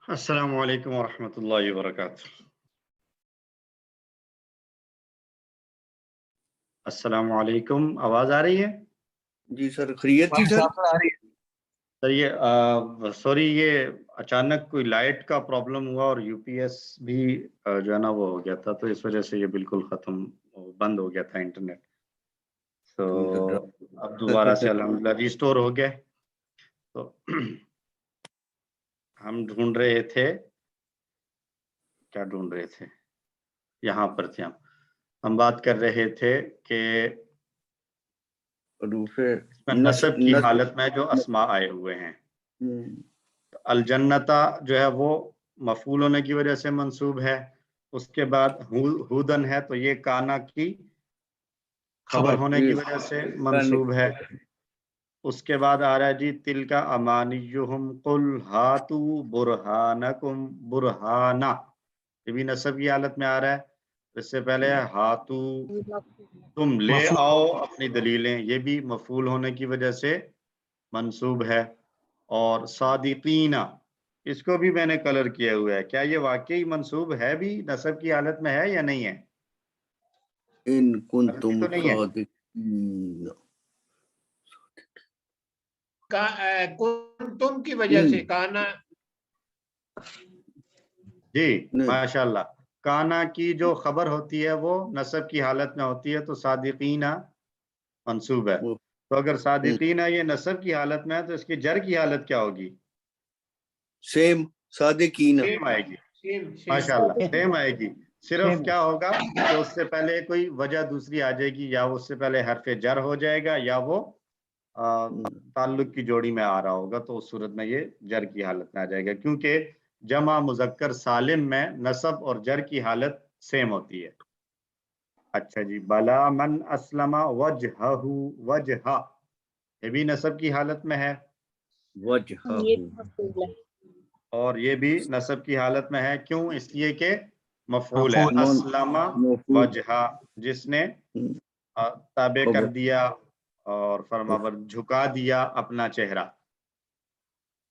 अस्सलामु अलैकुम वरहमतुल्लाहि वबरकातुहू। अस्सलामु अलैकुम, आवाज आ रही है? जी सर, खैरियत थी सर। सर ये सॉरी, ये अचानक कोई लाइट का प्रॉब्लम हुआ और यूपीएस भी जो है ना वो हो गया था, तो इस वजह से ये बिल्कुल खत्म बंद हो गया था इंटरनेट। तो अब दोबारा से अल्हम्दुलिल्लाह रिस्टोर हो गया। तो हम ढूंढ रहे थे, क्या ढूंढ रहे थे, यहाँ पर थे हम बात कर रहे थे कि नसब की हालत में जो अस्मा आए हुए हैं, अलजन्नता जो है वो मफूल होने की वजह से मंसूब है, उसके बाद हुदन है तो ये काना की खबर होने की वजह से मंसूब है। उसके बाद आ रहा है जी तिलका अमानियुहुम कुल हातू बुरहानकुम बुरहाना, ये भी नसब की हालत में आ रहा है। इससे पहले हातू तुम ले आओ अपनी दलीलें, ये भी मफूल होने की वजह से मंसूब है। और सादिकीना, इसको भी मैंने कलर किया हुआ है, क्या ये वाकई मंसूब है भी, नसब की हालत में है या नहीं है? इन कुंतुम तो नहीं है। कुंतुम की वजह से काना, जी माशाल्लाह, काना की जो खबर होती है वो नसब की हालत में होती है तो सादिकीना मंसूब है। तो अगर सादिकीना ये नसब की हालत में है तो इसकी जर की हालत क्या होगी? सेम सादिकीना, सेम आएगी, माशाल्लाह सेम आएगी। सिर्फ क्या होगा कि उससे पहले कोई वजह दूसरी आ जाएगी, या उससे पहले हरफ जर हो जाएगा या वो ताल्लुक की जोड़ी में आ रहा होगा, तो उस सूरत में ये जर की हालत में आ जाएगा, क्योंकि जमा मुजक्कर सालिम में नसब और जर की हालत सेम होती है। अच्छा जी, बला मन अस्लमा वजहहु वजहा, ये भी नसब की हालत में है, और ये भी नसब की हालत में है। क्यों? इसलिए कि मफूल है, अस्लमा वजहा, जिसने ताबे कर दिया और फरमाबर झुका दिया अपना चेहरा।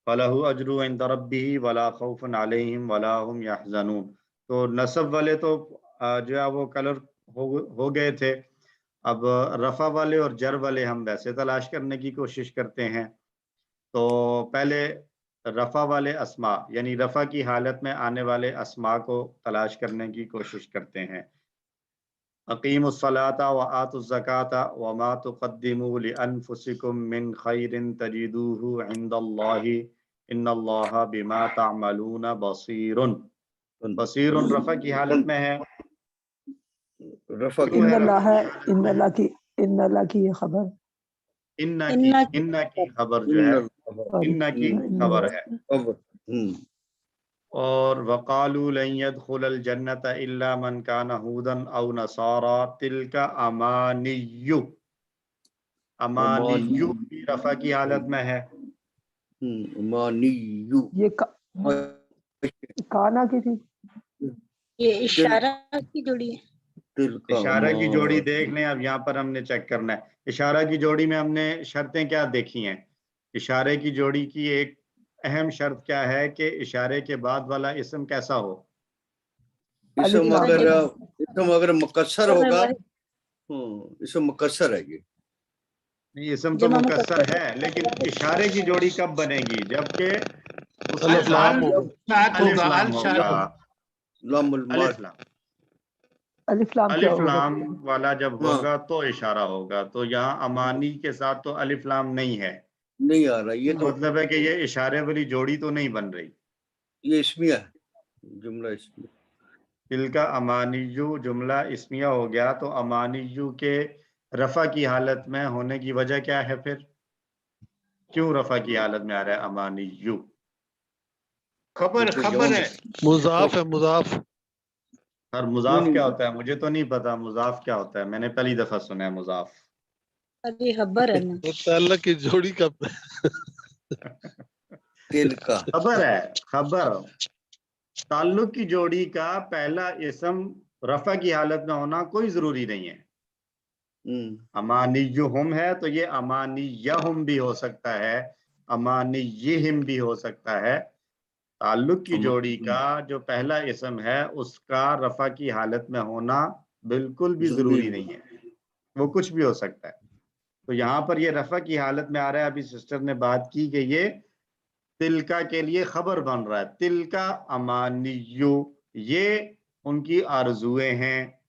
फलहु अजरु इंद रब्बिही वला खौफुन अलैहिम वला हुम यहज़नून, तो नसब वाले तो जो है वो कलर हो गए थे। अब रफा वाले और जर वाले हम वैसे तलाश करने की कोशिश करते हैं। तो पहले रफा वाले अस्मा यानी रफा की हालत में आने वाले अस्मा को तलाश करने की कोशिश करते हैं। अकीमुस्सलाता व आतुज़्ज़काता व मा तुक़द्दिमू लिअन्फुसिकुम मिन खैरिन तजिदूहु इंदल्लाहि इन्नल्लाहा बिमा तअमलून बसीरुन। बसीरुन रफा की हालत में है, रफा इन्नल्लाह की ये खबर, इन्ना की खबर जो है, इन्ना की खबर है। और वक़ालू लन यदखुलल जन्नता इल्ला मन काना हुदन औ नसारा तिलका अमानिय्यु, अमानिय्यु की रफा की हालत में है। अमानिय्यु ये काना की थी, ये इशारा की जोड़ी है। इशारा की जोड़ी देख लें, अब यहाँ पर हमने चेक करना है इशारा की जोड़ी में हमने शर्तें क्या देखी हैं। इशारे की जोड़ी की एक अहम शर्त क्या है कि इशारे के बाद वाला इसम कैसा हो। इसम अगर मुकस्सर होगा, इसम मुकस्सर है, ये नहीं इसम तो मुकस्सर है, लेकिन इशारे की जोड़ी कब बनेगी? जबकि अलिफ लाम होगा, अलिफ लाम वाला जब होगा तो इशारा होगा। तो यहाँ अमानी के साथ तो अलिफ लाम नहीं है, नहीं आ रहा, ये तो मतलब है कि ये इशारे वाली जोड़ी तो नहीं बन रही, ये इस्मिया है, जुमला इस्मिया। तिलका अमानियु जुमला इस्मिया हो गया, तो अमानियु के रफा की हालत में होने की वजह क्या है? फिर क्यों रफा की हालत में आ रहा है अमानियु? खबर है, मुजाफ है, मुजाफ। सर मुजाफ क्या होता है? मुझे तो नहीं पता मुजाफ क्या होता है, मैंने पहली दफा सुना है मुजाफ। अरे खबर है ना, ताल्लुक की जोड़ी का तिलका खबर है, खबर ताल्लुक की जोड़ी का पहला इसम रफा की हालत में होना कोई जरूरी नहीं है। अमानियुहुम है तो ये अमानियहुम भी हो सकता है, अमानियहिम भी हो सकता है। ताल्लुक की जोड़ी का जो पहला इसम है उसका रफा की हालत में होना बिल्कुल भी जरूरी नहीं है, वो कुछ भी हो सकता है। तो यहाँ पर ये रफा की हालत में आ रहा है। अभी सिस्टर ने बात की कि ये तिलका के लिए खबर बन रहा है, तिलका अमानियु, ये उनकी आरजुएं हैं,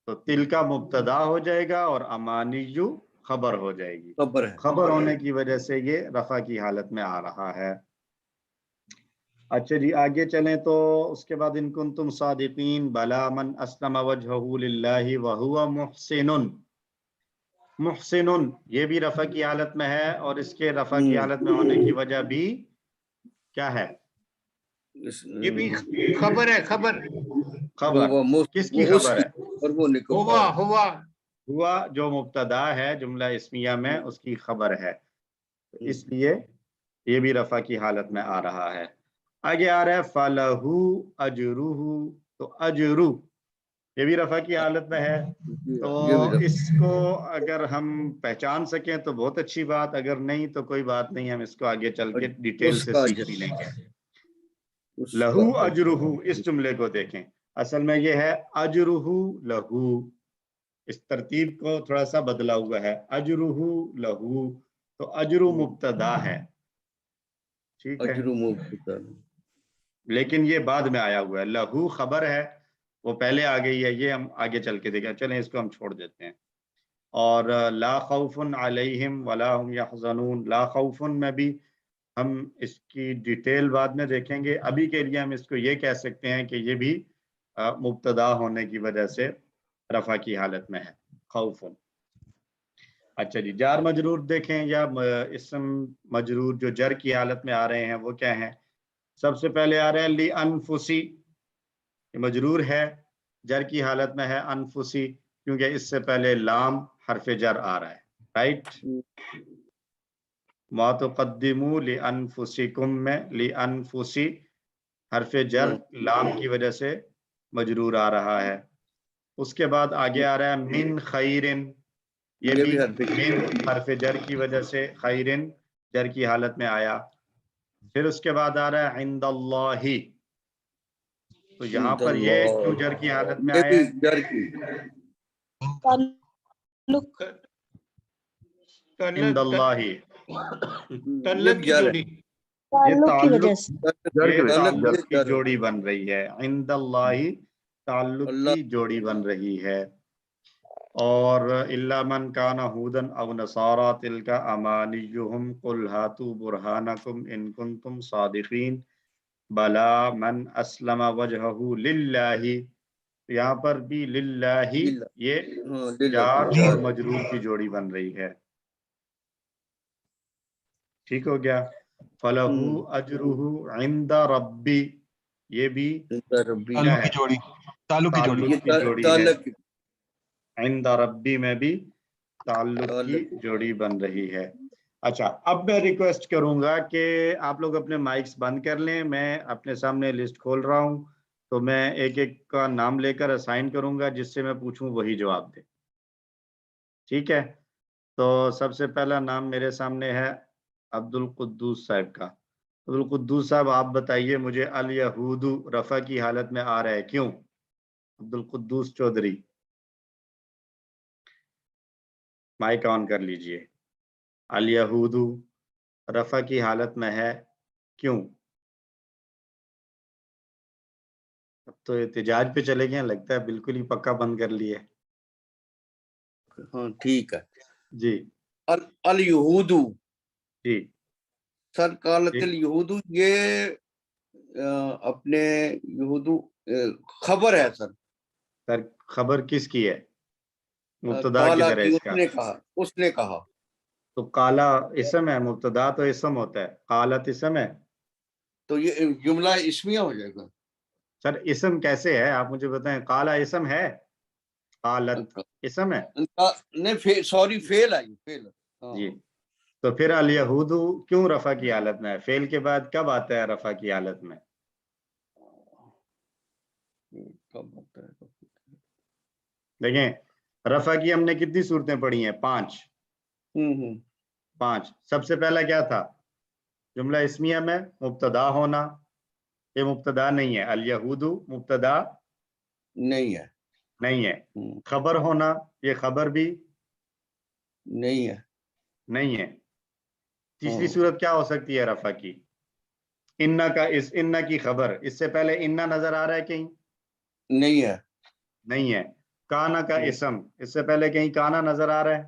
तो तिलका मुब्तदा हो जाएगा और अमानियु خبر ہو جائے گی. خبر ہے. خبر ہونے کی وجہ سے یہ رفع کی حالت میں آ رہا ہے. اچھا جی آگے چلیں تو اس کے بعد ان کنتم صادقین بلا من اسلم وجهه للہ وهو محسن. محسن یہ بھی رفع کی حالت میں ہے اور اس کے رفع کی حالت میں ہونے کی وجہ بھی کیا ہے؟ یہ بھی خبر ہے. خبر خبر کس کی خبر ہے؟ ہوا ہوا جو مبتدا ہے جملہ اسمیہ میں اس کی خبر ہے، اس لیے یہ بھی رفع کی حالت میں آ رہا ہے. آگے آ رہا ہے فَلَهُ أَجْرُهُ، تو اجرو یہ بھی رفع کی حالت میں ہے. تو اس کو اگر ہم پہچان سکیں تو بہت اچھی بات، اگر نہیں تو کوئی بات نہیں، ہم اس کو آگے چل کے ڈیٹیل سے سیکھ بھی لیں گے. لہو اجرہ، اس جملے کو دیکھیں، اصل میں یہ ہے اجرہ لہو، اس ترتیب کو تھوڑا سا بدلا ہوا ہے. اجرہ لہو، تو اجر مبتدا ہے، ٹھیک ہے، اجر مبتدا لیکن یہ بعد میں آیا ہوا ہے. لہو خبر ہے، وہ پہلے آ گئی ہے، یہ ہم آگے چل کے دیکھیں. چلیں اس کو ہم چھوڑ دیتے ہیں. اور لا خوف علیہم ولا هم یحزنون، لا خوف میں بھی ہم اس کی ڈیٹیل بعد میں دیکھیں گے. ابھی کے لیے ہم اس کو یہ کہہ سکتے ہیں کہ یہ بھی مبتدا ہونے کی وجہ سے رفع کی حالت میں ہے، خوف. اچھا جی جار مجرور دیکھیں، یا اسم مجرور جو جر کی حالت میں آ رہے ہیں وہ کیا ہیں؟ سب سے پہلے آ رہا ہے لی انفسی، یہ مجرور ہے، جر کی حالت میں ہے انفسی، کیونکہ اس سے پہلے لام حرف جر آ رہا ہے، رائٹ. ما تقدموا لانفسکم میں لانفسی حرف جر لام کی وجہ سے مجرور آ رہا ہے. اس کے بعد آگے آ رہا ہے من خیرن، یہ بھی من حرف جر کی وجہ سے خیرن جر کی حالت میں آیا. پھر اس کے بعد آ رہا ہے عند اللہ، تو یہاں پر یہ کیوں جر کی حالت میں آیا ہے؟ عند اللہ، تعلق کی جوڑی، یہ تعلق کی وجہ سے تعلق کی جوڑی بن رہی ہے. عند اللہ تعلق کی جوڑی بن رہی ہے. اور الا من کان ہودن او نصارا تلک امانیہم قل ہاتوا برہانکم ان کنتم صادقین بلا من اسلم وجہہ للہ. یہاں پر بھی للہ یہ جار اور مجرور کی جوڑی بن رہی ہے، ٹھیک ہو گیا. فَلَهُ أَجْرُهُ عِنْدَ رَبِّ، یہ بھی کیا ہے؟ تعلق کی جوڑی ہے. عند ربی میں بھی تعلق کی جوڑی بن رہی ہے. اچھا اب میں ریکویسٹ کروں گا کہ آپ لوگ اپنے مائکس بند کر لیں. میں اپنے سامنے لسٹ کھول رہا ہوں، تو میں ایک ایک کا نام لے کر اسائن کروں گا، جس سے میں پوچھوں وہی جواب دے، ٹھیک ہے. تو سب سے پہلا نام میرے سامنے ہے عبد القدوس صاحب کا. عبد القدوس صاحب آپ بتائیے مجھے الیہود رفع کی حالت میں آ رہا ہے کیوں؟ عبد القدوس چودھری مائک آن کر لیجئے. الیہود رفع کی حالت میں ہے کیوں؟ اب تو احتجاج پہ چلے گئے، لگتا ہے بالکل ہی پکا بند کر لیے. ہاں ٹھیک ہے جی الیہود، جی سر قالت الیہود، یہ اپنے یہود خبر ہے سر. سر خبر کس کی ہے؟ مبتدا کی طرح اس کا. اس نے کہا تو کالا اسم ہے، مبتدا تو اسم ہوتا ہے، قالت اسم ہے. تو یہ جملہ اسمیہ ہو جائے گا. سر اسم کیسے ہے آپ مجھے بتائیں؟ کالا اسم ہے، قالت اسم ہے. نہیں سوری فعل ہے، فعل. جی تو پھر الیہود کیوں رفع کی حالت میں ہے؟ فعل کے بعد کب آتا ہے رفع کی حالت میں؟ دیکھیں رفع کی ہم نے کتنی صورتیں پڑھی ہیں؟ 5. سب سے پہلا کیا تھا؟ جملہ اسمیہ میں مبتدا ہونا، یہ مبتدا نہیں ہے. الیہود مبتدا نہیں ہے. خبر ہونا، یہ خبر بھی نہیں ہے. تیسری صورت کیا ہو سکتی ہے رفع کی؟ انا کا، اس انا کی خبر، اس سے پہلے انا نظر آ رہا ہے کہیں؟ نہیں ہے. کانا کا اسم، اس سے پہلے کہیں کانا نظر آ رہا ہے؟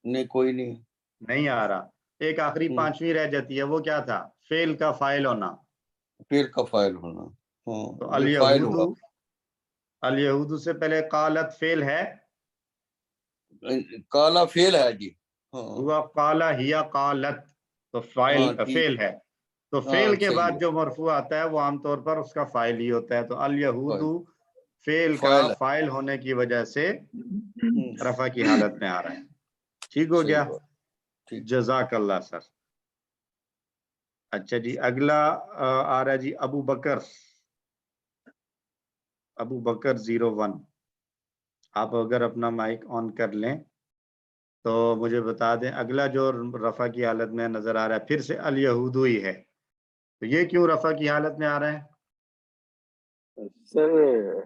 नहीं कोई नहीं, नहीं आ रहा। एक आखिरी पांचवी रह जाती है, वो क्या था? फेल का फाइल होना। फेल का फाइल होना। तो हाँ, ये फाइल होगा। अल यहूदू से पहले कालत फेल है, काला फेल है जी। हाँ हुआ काला हिया कालत, तो फाइल हाँ, ठीक। फेल है। तो हाँ, फेल के सही बाद है। जो मरफू आता है वो आमतौर पर उसका फाइल ही होता है। तो अल यहूदू फेल का फाइल है। फाइल होने की वजह से रफा की हालत में आ रहा है। ठीक हो सही गया? बात, ठीक। जजाकल्ला सर। अच्छा जी, अगला आ रहा है जी अबू बकर 01। आप अगर अपना माइक ऑन कर लें तो मुझे बता दें। अगला जो रफा की हालत में नजर आ रहा है फिर से अल यहूदू ही है, तो ये क्यों रफा की हालत में आ रहा है? सर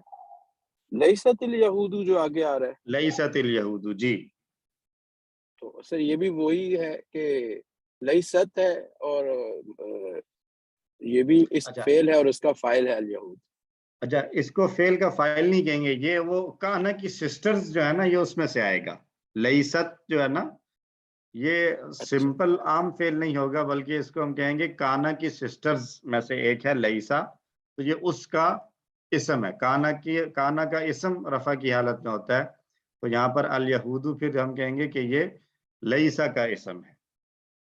लैसतिल यहूदू जो आगे आ रहा है, लैसतिल यहूदू, जी। तो सर ये भी वही है कि लैसत है और ये भी इस अच्छा फेल है और उसका फाइल है अल यहूद। अच्छा, इसको फेल का फाइल नहीं कहेंगे, ये वो कहा ना कि सिस्टर्स जो है ना ये उसमें से आएगा। लईसत जो है ना ये सिंपल आम फेल नहीं होगा, बल्कि इसको हम कहेंगे काना की सिस्टर्स में से एक है लईसा, तो ये उसका इसम है। काना का इसम रफा की हालत में होता है, तो यहाँ पर अल यहूदू फिर हम कहेंगे कि ये लईसा का इसम है।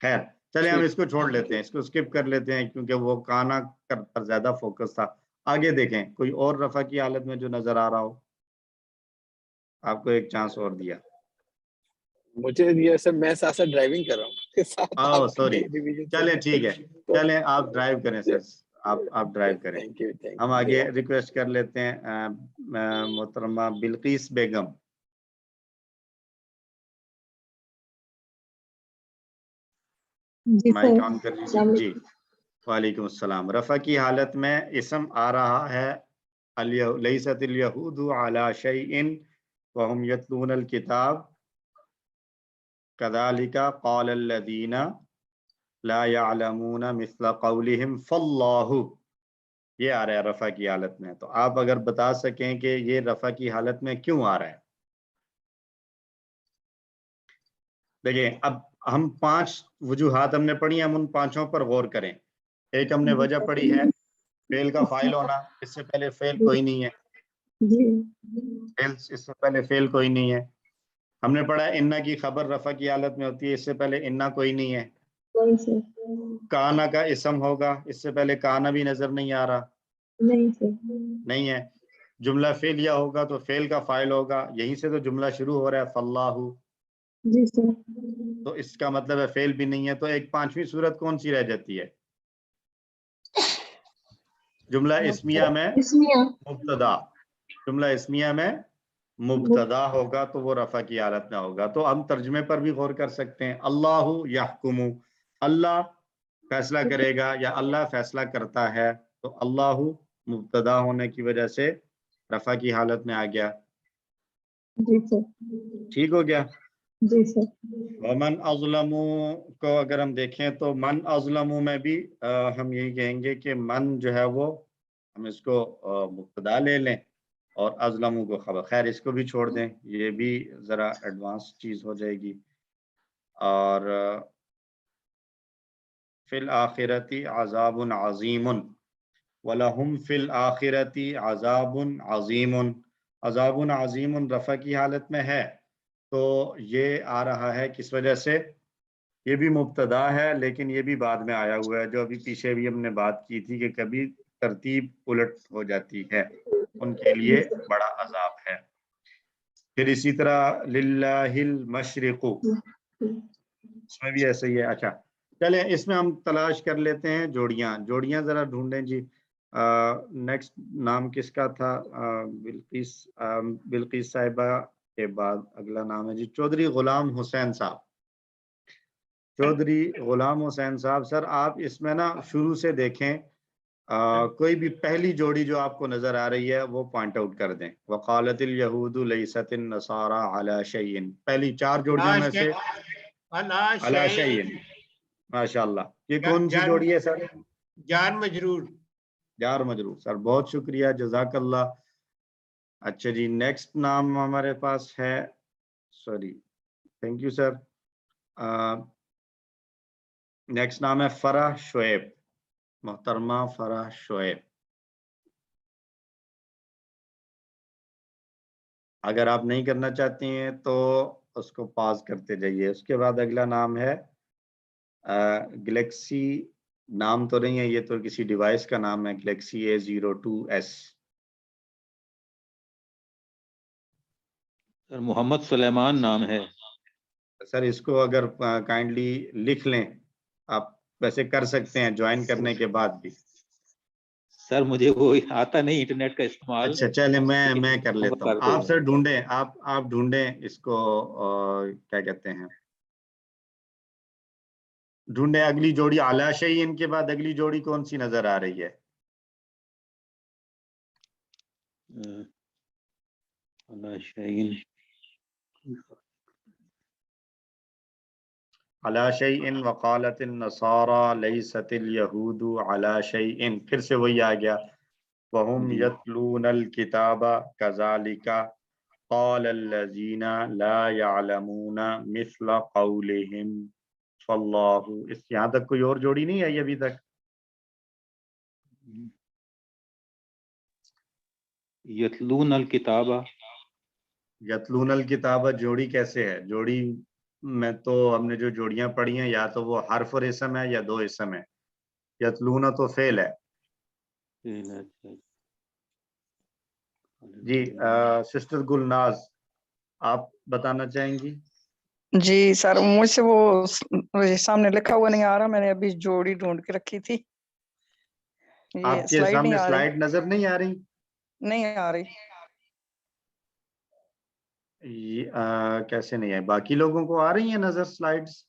खैर चले हम इसको छोड़ लेते हैं, इसको स्किप कर लेते हैं क्योंकि वो काना पर ज्यादा फोकस था। आगे देखें कोई और रफा की हालत में जो नजर आ रहा हो। आपको एक चांस और दिया। मुझे दिया सर, मैं साथ साथ ड्राइविंग कर रहा हूँ। सॉरी, चलें ठीक है, चलें आप ड्राइव करें सर, आप ड्राइव करें। Thank you. हम आगे रिक्वेस्ट कर लेते हैं मोहतरमा बिल्किस बेगम। माइक ऑन कर लीजिए जी। वालेकुम अस्सलाम। रफा की हालत में इसम आ रहा है लैसतिल यहूदु अला शैइन व हुम यतलूनल किताब कज़ालिका क़ालल्लज़ीना ला यअलमूना मिस्ला क़ौलिहिम फल्लाहु, ये आ रहा है रफा की हालत में। तो आप अगर बता सकें कि ये रफा की हालत में क्यों आ रहा है। देखिए अब हम 5 वजूहात हमने पढ़ी, हम उन 5 पर गौर करें। एक हमने वजह पढ़ी है फेल का फाइल होना, इससे पहले फेल कोई नहीं है। फेल इससे पहले फेल कोई नहीं है। हमने पढ़ा इन्ना की खबर रफा की हालत में होती है, इससे पहले इन्ना कोई नहीं है। काना का इसम होगा, इससे पहले काना भी नजर नहीं आ रहा, नहीं है। जुमला फेलिया होगा तो फेल का फाइल होगा, यहीं से तो जुमला शुरू हो रहा है फल्लाहु, तो इसका मतलब है फेल भी नहीं है। तो एक 5वीं सूरत कौन सी रह जाती है? जुमला इस्मिया में मुब्तदा। जुमला इस्मिया में मुब्तदा होगा तो वो रफा की हालत में होगा। तो हम तर्जुमे पर भी गौर कर सकते हैं। अल्लाहु यहकुमु, अल्लाह फैसला करेगा या अल्लाह फैसला करता है, तो अल्लाहु मुब्तदा होने की वजह से रफा की हालत में आ गया। जी सर। ठीक हो गया? जी सर। वमन अज़लमु को अगर हम देखें तो मन अज़लमु में भी हम यही कहेंगे कि मन जो है वो हम इसको मुब्तदा ले लें और अज़लमु को खबर। खैर इसको भी छोड़ दें, ये भी ज़रा एडवांस चीज़ हो जाएगी। और फिल आखिरती अज़ाबुन अज़ीमुन वलहुम फिल आखिरती अज़ाबुन अज़ीमुन। अज़ाबुन अज़ीमुन रफ़ा की हालत में है, तो ये आ रहा है किस वजह से? ये भी मुब्तदा है लेकिन ये भी बाद में आया हुआ है, जो अभी पीछे भी हमने बात की थी कि कभी तरतीब उलट हो जाती है, उनके लिए बड़ा अजाब है। फिर इसी तरह लिल्लाहिल मशरिक़ु, इसमें भी ऐसे ही है। अच्छा चलें इसमें हम तलाश कर लेते हैं जोड़ियां जरा ढूंढें जी। नेक्स्ट नाम किसका था? बिल्किस साहिबा के बाद अगला नाम है जी चौधरी गुलाम हुसैन साहब। चौधरी गुलाम हुसैन साहब, सर आप इसमें ना शुरू से देखें, कोई भी पहली जोड़ी जो आपको नजर आ रही है वो पॉइंट आउट कर दें। वकालतिल यहूदु लैसतिन नसारा अला शैइन, पहली 4 जोड़ियों में से अला शैइन। माशाल्लाह, ये कौन सी जोड़ी है सर? जार मजरूर। जार मजरूर, सर बहुत शुक्रिया, जजाकल्लाह। अच्छा जी नेक्स्ट नाम हमारे पास है, sorry thank you sir, next नाम है फराह शुएब, मोहतरमा फराह शुएब। अगर आप नहीं करना चाहती हैं तो उसको पॉज करते जाइए। उसके बाद अगला नाम है गैलेक्सी, नाम तो नहीं है ये, तो किसी डिवाइस का नाम है, Galaxy A02s। Sir Mohammad Suleman नाम है। सर इसको अगर काइंडली लिख लें, आप वैसे कर सकते हैं ज्वाइन करने के बाद भी। सर मुझे वो आता नहीं इंटरनेट का इस्तेमाल। अच्छा चले, मैं कर लेता हूँ। आप सर ढूंढें, आप ढूंढें इसको, क्या कहते हैं, ढूंढें अगली जोड़ी। आला शैइन के बाद अगली जोड़ी कौन सी नजर आ रही है? आला शैइन, अला शैइन वक़ालतिन नसारा लैसतिल यहूदु अला शैइन। फिर से वही आ गया, वहुम यतलूनल किताबा कज़ालिका क़ालल्लज़ीना ला यअलमूना मिस्ला क़ौलिहिम फल्लाहु। इस यहाँ तक कोई और जोड़ी नहीं आई अभी तक? यतलूनल किताबा, यतलूनल किताबा जोड़ी कैसे है? जोड़ी में तो हमने जो जोड़ियां पढ़ी हैं, या तो वो हर्फ और इसम है या दो इसम है। यतलूना तो फेल है जी। सिस्टर गुलनाज, आप बताना चाहेंगी? जी सर, मुझसे वो सामने लिखा हुआ नहीं आ रहा, मैंने अभी जोड़ी ढूंढ के रखी थी। ये आपके स्लाइड नहीं सामने आ रही, स्लाइड नजर नहीं आ रही? नहीं आ रही। ये कैसे नहीं है? बाकी लोगों को आ रही है नजर स्लाइड्स?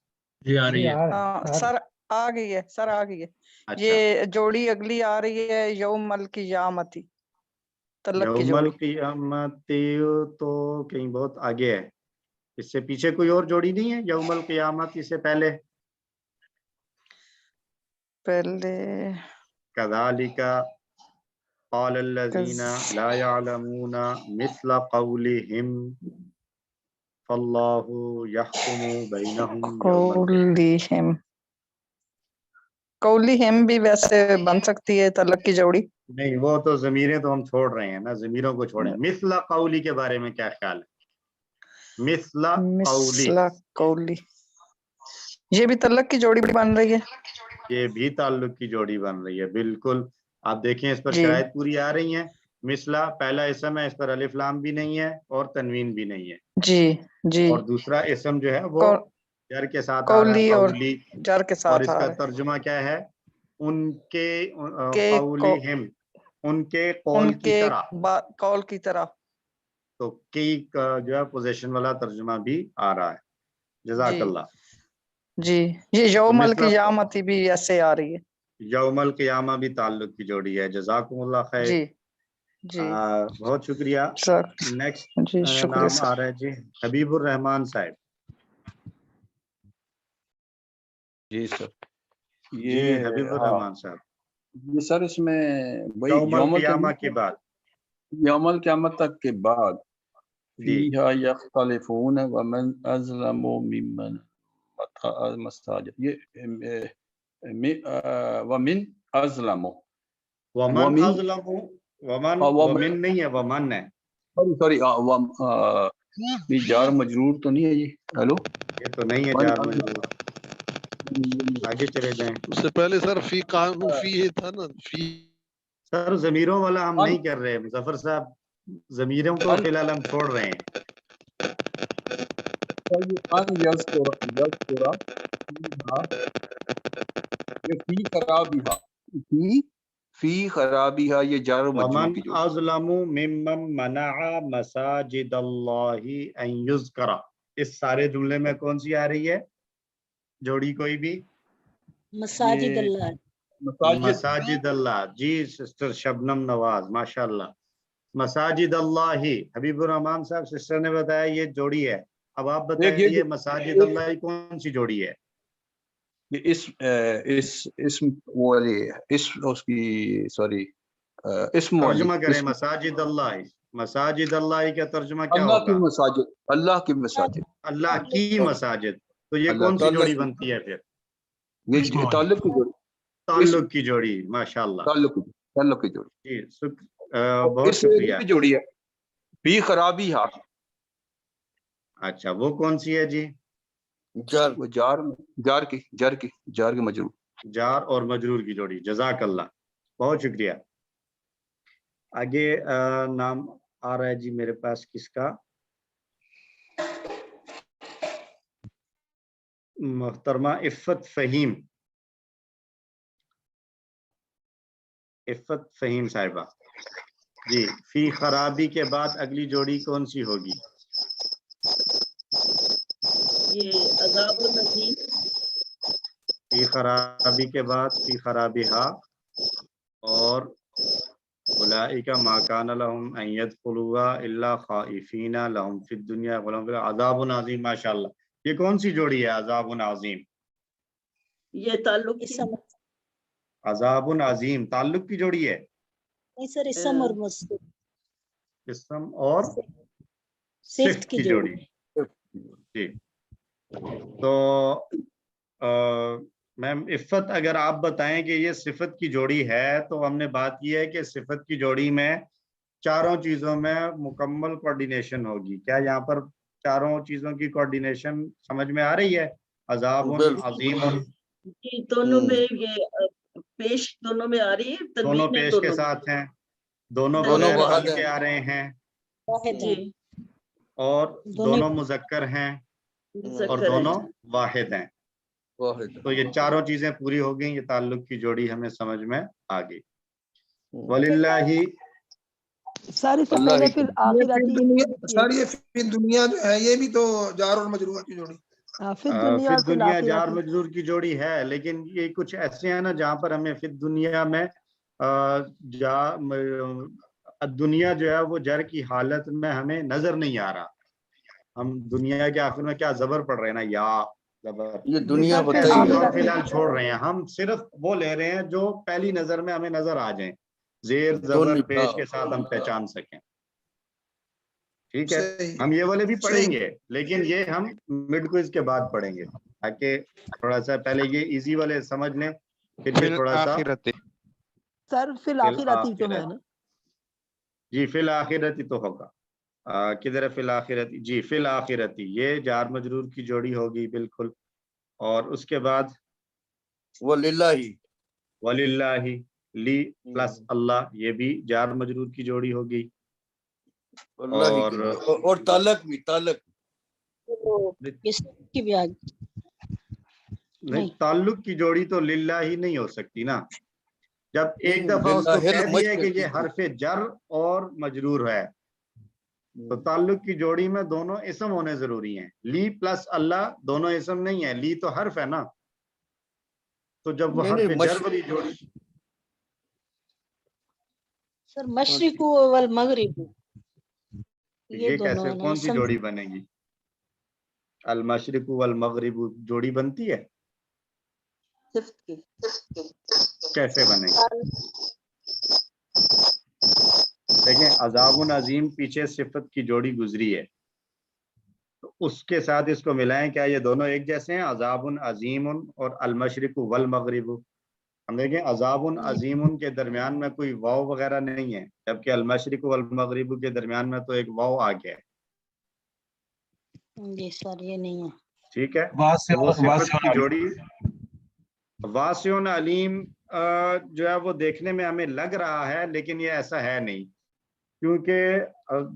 जी आ रही है। सर आ गई है, सर आ गई है। अच्छा, ये जोड़ी अगली आ रही है, यौमल क़ियामती, तलक की यौमल जोड़ी। क़ियामती तो कहीं बहुत आगे है। इससे पीछे कोई और जोड़ी नहीं है यौमल क़ियामती से पहले? पहले कज़ालिका क़ालल्लज़ीना ला यअलमूना मिस्ला क़ौलिहिम फल्लाहु यहकुमु बैनहुम यौमल क़ियामह। कौलिहिम भी वैसे बन सकती है तलक की जोड़ी। नहीं, वो तो ज़मीरें तो हम छोड़ रहे हैं ना, ज़मीरों को छोड़ें। मिस्ला क़ौली के बारे में क्या ख्याल है? मिस्ला क़ौली, मिस्ला कौली, ये भी तलक की जोड़ी बन रही है। ये भी ताल्लुक की जोड़ी बन रही है, बिल्कुल। आप देखें इस पर जी। शराइत पूरी आ रही हैं। मिसला पहला इसम है, इस पर अलिफ लाम भी नहीं है और तनवीन भी नहीं है। जी जी। और दूसरा इसम जो है वो जर के साथ आ रहा है, कौली और कौली। जर के और साथ आ इसका रहा है। तर्जुमा क्या है? उनके के कौलिहिम, उनके कौल की उनके तरह। कौल की तरह। तो की का जो है पोजीशन वाला तर्जुमा भी आ रहा है। जज़ाकल्लाह जी, ये यौमल मिस्ला क़ियामती भी ऐसे आ रही है। यौमल क़ियामा भी ताल्लुक की जोड़ी है। जज़ाकुमुल्लाह खैर। जी जी, बहुत शुक्रिया। सर नेक्स्ट जी, शुक्रिया नाम सर। आ रहा है जी हबीबुर रहमान साहब। जी सर, जी हबीबुर रहमान साहब। ये सर इसमें वही यौमल क़ियामा के बाद, यौमल क़यामत तक के बाद जी फीहा यख्तलिफून व मन अज़लमु मिम्मन मसाजिद, ये व मिन अज़लमु, वमन अज़लमु, वमिन नहीं है, वमन है। सॉरी ये जार मजरूर तो नहीं है ये? हेलो, ये तो नहीं है जार मजरूर। आगे चले जाएं। उससे पहले सर फी कानू फी था ना, फी। सर जमीरों वाला हम नहीं कर रहे मुजफ्फर साहब, जमीरों को फिलहाल हम छोड़ रहे हैं। फी खराबिहा, ये जार मजरूर वमन की जोड़ी। अज़लमु मिम्मन मनाअ मसाजिदल्लाहि अन युज़करा। इस सारे जुमले में कौन सी आ रही है जोड़ी? कोई भी? मसाजिद अल्लाह। मसाजिद अल्लाह। जी सिस्टर शबनम नवाज, माशाल्लाह। मसाजिद अल्लाही, हबीबुर रहमान साहब सिस्टर ने बताया ये जोड़ी है। अब आप बताइए मसाजिद अल्लाह कौन सी जोड़ी है? उसकी सॉरी इसम वाली, तर्जुमा करें मसाजिद अल्लाह। मसाजिद अल्लाह का तर्जुमा क्या अल्लाह की होगा? मसाजिद, अल्लाह की मसाजिद। अल्लाह की मसाजिद। तो ये कौन सी जोड़ी बनती है फिर? ये ताल्लुक की जोड़ी, ताल्लुक की जोड़ी, माशाल्लाह। ताल्लुक की जोड़ी जी, बहुत शुक्रिया। की जोड़ी है फी खराबी हा। अच्छा, वो कौन सी है जी? जार की मजरूर, जार और मजरूर की जोड़ी। जज़ाकल्लाह, बहुत शुक्रिया। आगे नाम आ रहा है जी मेरे पास किसका? मुहतरमा इफ़्फ़त फ़हीम, इफ़्फ़त फ़हीम साहिबा जी। फी खराबी के बाद अगली जोड़ी कौन सी होगी? ये अज़ाबुन अज़ीम। फी खराबी के बाद फी खराबिहा और उलाइका मा काना लहुम अन यदखुलूहा इल्ला खाइफीना लहुम फिद दुनिया व लहुम फिल अज़ाबुन अज़ीम। माशाअल्लाह, ये कौन सी जोड़ी है अज़ाबुन अज़ीम? ये ताल्लुक की। अज़ाबुन अज़ीम ताल्लुक की जोड़ी है? नहीं सर, इसम और मस्दूर। इसम और सिफ्त की जोड़ी। जी, तो मैम इफ़्फ़त, अगर आप बताएं कि ये सिफत की जोड़ी है, तो हमने बात की है कि सिफत की जोड़ी में चारों चीजों में मुकम्मल कोऑर्डिनेशन होगी। क्या यहाँ पर चारों चीजों की कोऑर्डिनेशन समझ में आ रही है? अज़ाबुन अज़ीमुन जी, दोनों में ये पेश दोनों में आ रही है, दोनों तनवीन है पेश के साथ हैं, दोनों बगैर अल के आ रहे हैं, जी, और दोनों मुज़क्कर हैं और दोनों वाहिद हैं। तो ये चारों चीजें पूरी हो गई, ये ताल्लुक की जोड़ी हमें समझ में आ गई। वलिल्लाही सारी फिर मेरे फिर सर ये फिर दुनिया जो है ये भी तो जार और मजरूर की जोड़ी। फिर दुनिया जार मजरूर की जोड़ी है, लेकिन ये कुछ ऐसे हैं ना जहाँ पर हमें फिर दुनिया में दुनिया जो है वो जर की हालत में हमें नजर नहीं आ रहा। हम दुनिया के आखिर में क्या जबर पढ़ रहे हैं ना, या जबर, ये दुनिया फिलहाल छोड़ रहे हैं। हम सिर्फ वो ले रहे हैं जो पहली नजर में हमें नजर आ जाए, जेर जबर पेश के साथ हम पहचान सकें। ठीक है, हम ये वाले भी पढ़ेंगे, लेकिन ये हम मिड क्विज के बाद पढ़ेंगे, ताकि थोड़ा सा पहले ये इजी वाले समझ लें, फिर ये थोड़ा सा सर फिल आखिरती तो है ना जी। फिल आखिरती तो होगा, किधर है फिल आखिरती? जी, फिल आखिरती ये जार मजरूर की जोड़ी होगी बिल्कुल। और उसके बाद वलिल्लाही, वलिल्लाही, ली प्लस अल्लाह, ये भी जार मजरूर की जोड़ी होगी। और ताल्लुक भी, ताल्लुक की भी आ नहीं, ताल्लुक की जोड़ी तो लिल्लाही नहीं हो सकती ना। जब एक दफा उसको कह दिया है कि ये हरफे जर और मजरूर है, तो ताल्लुक की जोड़ी में दोनों इसम होने जरूरी हैं। ली प्लस अल्लाह दोनों इसम नहीं है, ली तो हर्फ है ना। तो जब वो हर्फ जर वाली जोड़ी, सर मशरिकु वल मगरिबु, ये कैसे कौन सी जोड़ी बनेगी? अल मशरिकु वल मगरिबु जोड़ी बनती है? कैसे बनेगी? देखें, अज़ाबुन अज़ीम पीछे सिफत की जोड़ी गुजरी है, तो उसके साथ इसको मिलाएं, क्या ये दोनों एक जैसे हैं? अज़ाबुन अज़ीमुन और अल मशरिकु वल मगरिबु। हम देखें अज़ाबुन अज़ीमुन के दरमियान में कोई वाव वगैरह नहीं है, जबकि अल मशरिकु वल मगरिबु के दरमियान में तो एक वाव आ गया है। जी सर, ये नहीं है। ठीक है, वो सिफत की जोड़ी। वासिउन अलीम जो है वो देखने में हमें लग रहा है, लेकिन ये ऐसा है नहीं, क्योंकि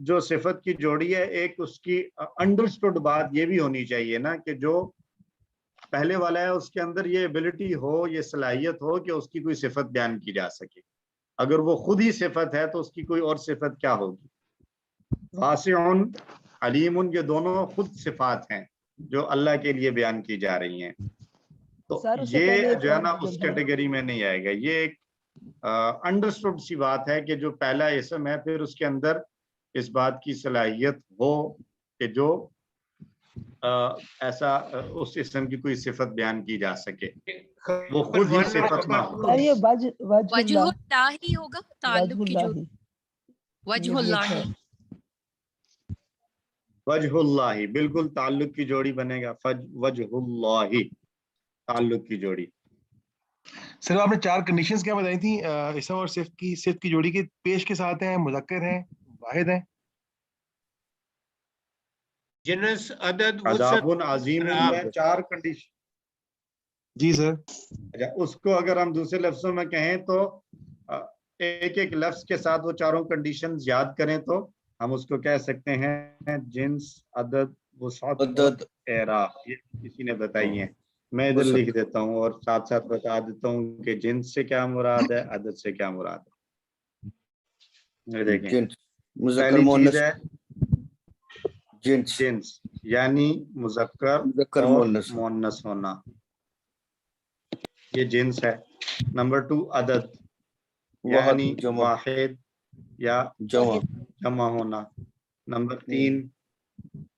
जो सिफत की जोड़ी है, एक उसकी अंडरस्टूड बात ये भी होनी चाहिए ना कि जो पहले वाला है उसके अंदर ये एबिलिटी हो, ये सलाहियत हो कि उसकी कोई सिफत बयान की जा सके। अगर वो खुद ही सिफत है तो उसकी कोई और सिफत क्या होगी? वासिउन अलीमुन ये दोनों खुद सिफात हैं जो अल्लाह के लिए बयान की जा रही हैं, तो ये जो है ना उस कैटेगरी में नहीं आएगा। ये एक अंडरस्टूड सी बात है कि जो पहला इसम है, फिर उसके अंदर इस बात की सलाहियत हो कि जो ऐसा उस इसम की कोई सिफत बयान की जा सके, वो खुद ही सिफत ना हो। ये वजहुल्लाही होगा, ताल्लुक की जोड़ी वजहुल्लाही। वजहुल्लाही, बिल्कुल ताल्लुक की जोड़ी बनेगा, वजहुल्लाही, ताल्लुक की जोड़ी। सर आपने 4 कंडीशंस क्या बताई थी इसम और सिफ्त की जोड़ी के? पेश के साथ हैं, मुज़क्कर हैं, वाहिद हैं। जिनस, अदद, अदाबुन अजीमुन में 4 कंडीशन। जी सर। अच्छा, उसको अगर हम दूसरे लफ्जों में कहें तो एक एक लफ्ज के साथ वो चारों कंडीशंस याद करें तो हम उसको कह सकते हैं जिन्स, अदद, वुसअत और एराब। ये किसी ने बताई है, मैं इधर लिख देता हूँ और साथ साथ बता देता हूँ कि जिन्स से क्या मुराद है, अदद से क्या मुराद है। देखें, पहली चीज है जिन्स, यानी मुज़क्कर और मुअन्नस होना, ये जिन्स है। नंबर 2 अदद, यानी वाहिद या जमा होना। नंबर 3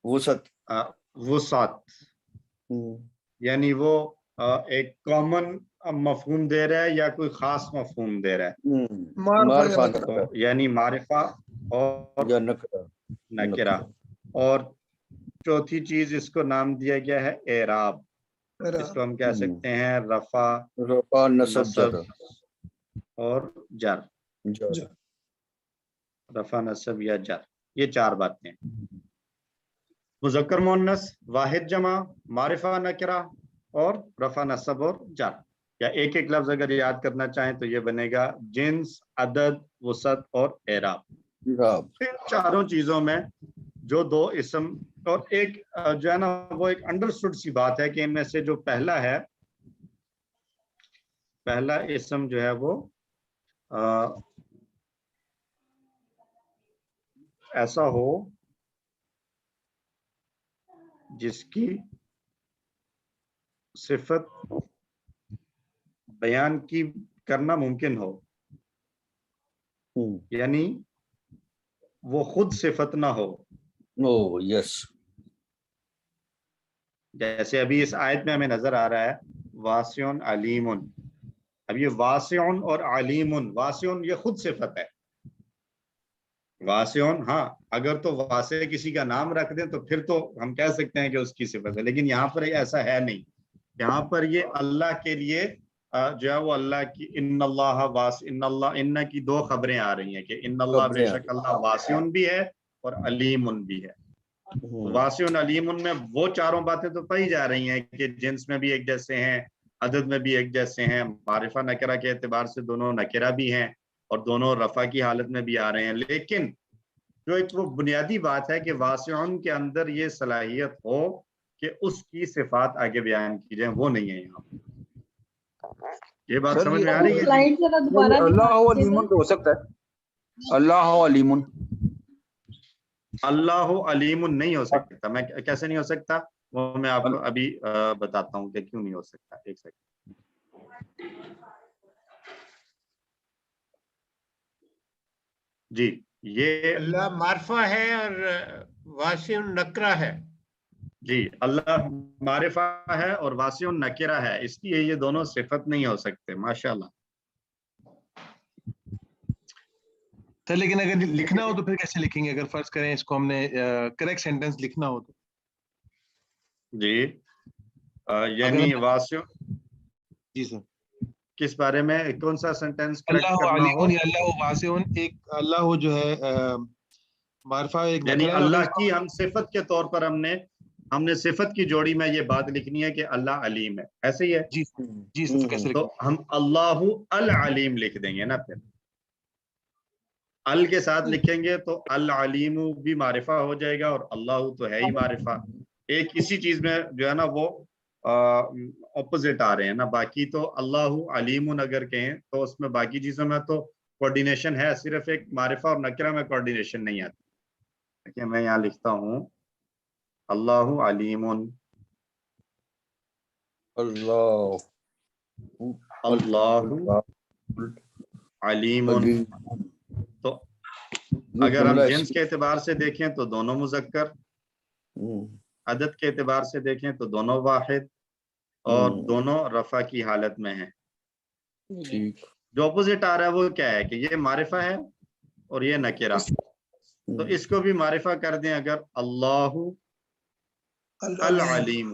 वुसअत, यानी वो एक कॉमन मफहूम दे रहा है या कोई खास मफहूम दे रहा है, यानी मारिफा और नकिरा। और चौथी चीज इसको नाम दिया गया है एराब, इसको हम कह सकते हैं रफा, नसब और जर, रफा, नसब या जर। ये 4 बातें, मुज़क्कर मुअन्नस, वाहिद जमा, मारिफा नकिरा और रफा नसब और जर। या एक एक लफ्ज अगर याद करना चाहें तो ये बनेगा जिन्स, अदद, वुसअत और एराब। इन चारों चीजों में जो 2 इस्म और एक जो है ना वो एक अंडरस्टूड सी बात है कि इनमें से जो पहला इस्म जो है वो ऐसा हो जिसकी सिफत बयान की करना मुमकिन हो, यानी वो खुद सिफत ना हो। यस, जैसे अभी इस आयत में हमें नजर आ रहा है वासिउन अलीमुन। अब ये वासिउन और अलीमुन, वासिउन ये खुद सिफत है, वासिउन, हाँ अगर तो वासे किसी का नाम रख दें तो फिर तो हम कह सकते हैं कि उसकी सिफत है, लेकिन यहाँ पर ऐसा है नहीं। यहाँ पर ये अल्लाह के लिए जो है वो अल्लाह की इन्नल्लाह वास, इन्ना की 2 खबरें आ रही हैं कि इन्नल्लाह, बेशक अल्लाह वासिउन भी है और अलीमुन भी है। वासिउन अलीमुन में वो चारों बातें तो पाई जा रही हैं कि जिन्स में भी एक जैसे हैं, अदद में भी एक जैसे हैं, मारिफा नकिरा के एतबार से दोनों नकिरा भी हैं और दोनों रफा की हालत में भी आ रहे हैं। लेकिन जो एक वो बुनियादी बात है कि वासिउन के अंदर ये सलाहियत हो कि उसकी सिफात आगे बयान की जाए, वो नहीं है यहाँ। ये बात समझ में आ रही है? अल्लाह अलीमुन तो हो सकता है, अल्लाह अलीमुन, अल्लाह अलीमुन नहीं हो सकता। मैं कैसे नहीं हो सकता वो मैं आपको अभी बताता हूँ कि क्यों नहीं हो सकता। एक सेकंड जी। ये अल्लाह मारफा है और वासिउन नकरा है। जी, अल्लाह मारिफा है और वासिउन नकिरा है, इसलिए ये दोनों सिफत नहीं हो सकते। माशाल्लाह। सर लेकिन अगर लिखना हो तो फिर कैसे लिखेंगे? अगर फर्ज करें इसको हमने करेक्ट सेंटेंस लिखना हो तो? जी, यानी वासिउन, जी सर, किस बारे में, कौन सा सेंटेंस करेक्ट अल्लाह करना हो? अलीमुन या अल्लाह वासिउन, एक अल्लाह जो है मारिफा, एक यानी नकिरा, अल्लाह की हम सिफत के तौर पर हमने सिफत की जोड़ी में ये बात लिखनी है कि अल्लाह अलीम है, ऐसे ही है। जी जी सर, तो कैसे तो हम अल्लाहु अल अलीम लिख देंगे ना, फिर अल के साथ लिखेंगे तो अल अलीमु भी मारिफा हो जाएगा और अल्लाह तो है ही मारिफा। एक इसी चीज में जो है ना वो ऑपोजिट आ रहे हैं ना। बाकी तो अल्लाहु अलीमुन अगर कहें तो उसमें बाकी चीजों में तो कोऑर्डिनेशन है, सिर्फ एक मारिफा और नकिरा में कोऑर्डिनेशन नहीं आती। देखिए मैं यहाँ लिखता हूँ अल्लाहु अलीमुन, अल्लाहु अलीमुन। तो अगर हम जिन्स के एतबार से देखें तो दोनों मुज़क्कर, अदद के एतबार से देखें तो दोनों वाहिद और दोनों रफा की हालत में हैं। जो अपोजिट आ रहा है वो क्या है कि ये मारिफा है और ये नकिरा। تو اس کو بھی معرفہ کر دیں اگر اللہ العلیم،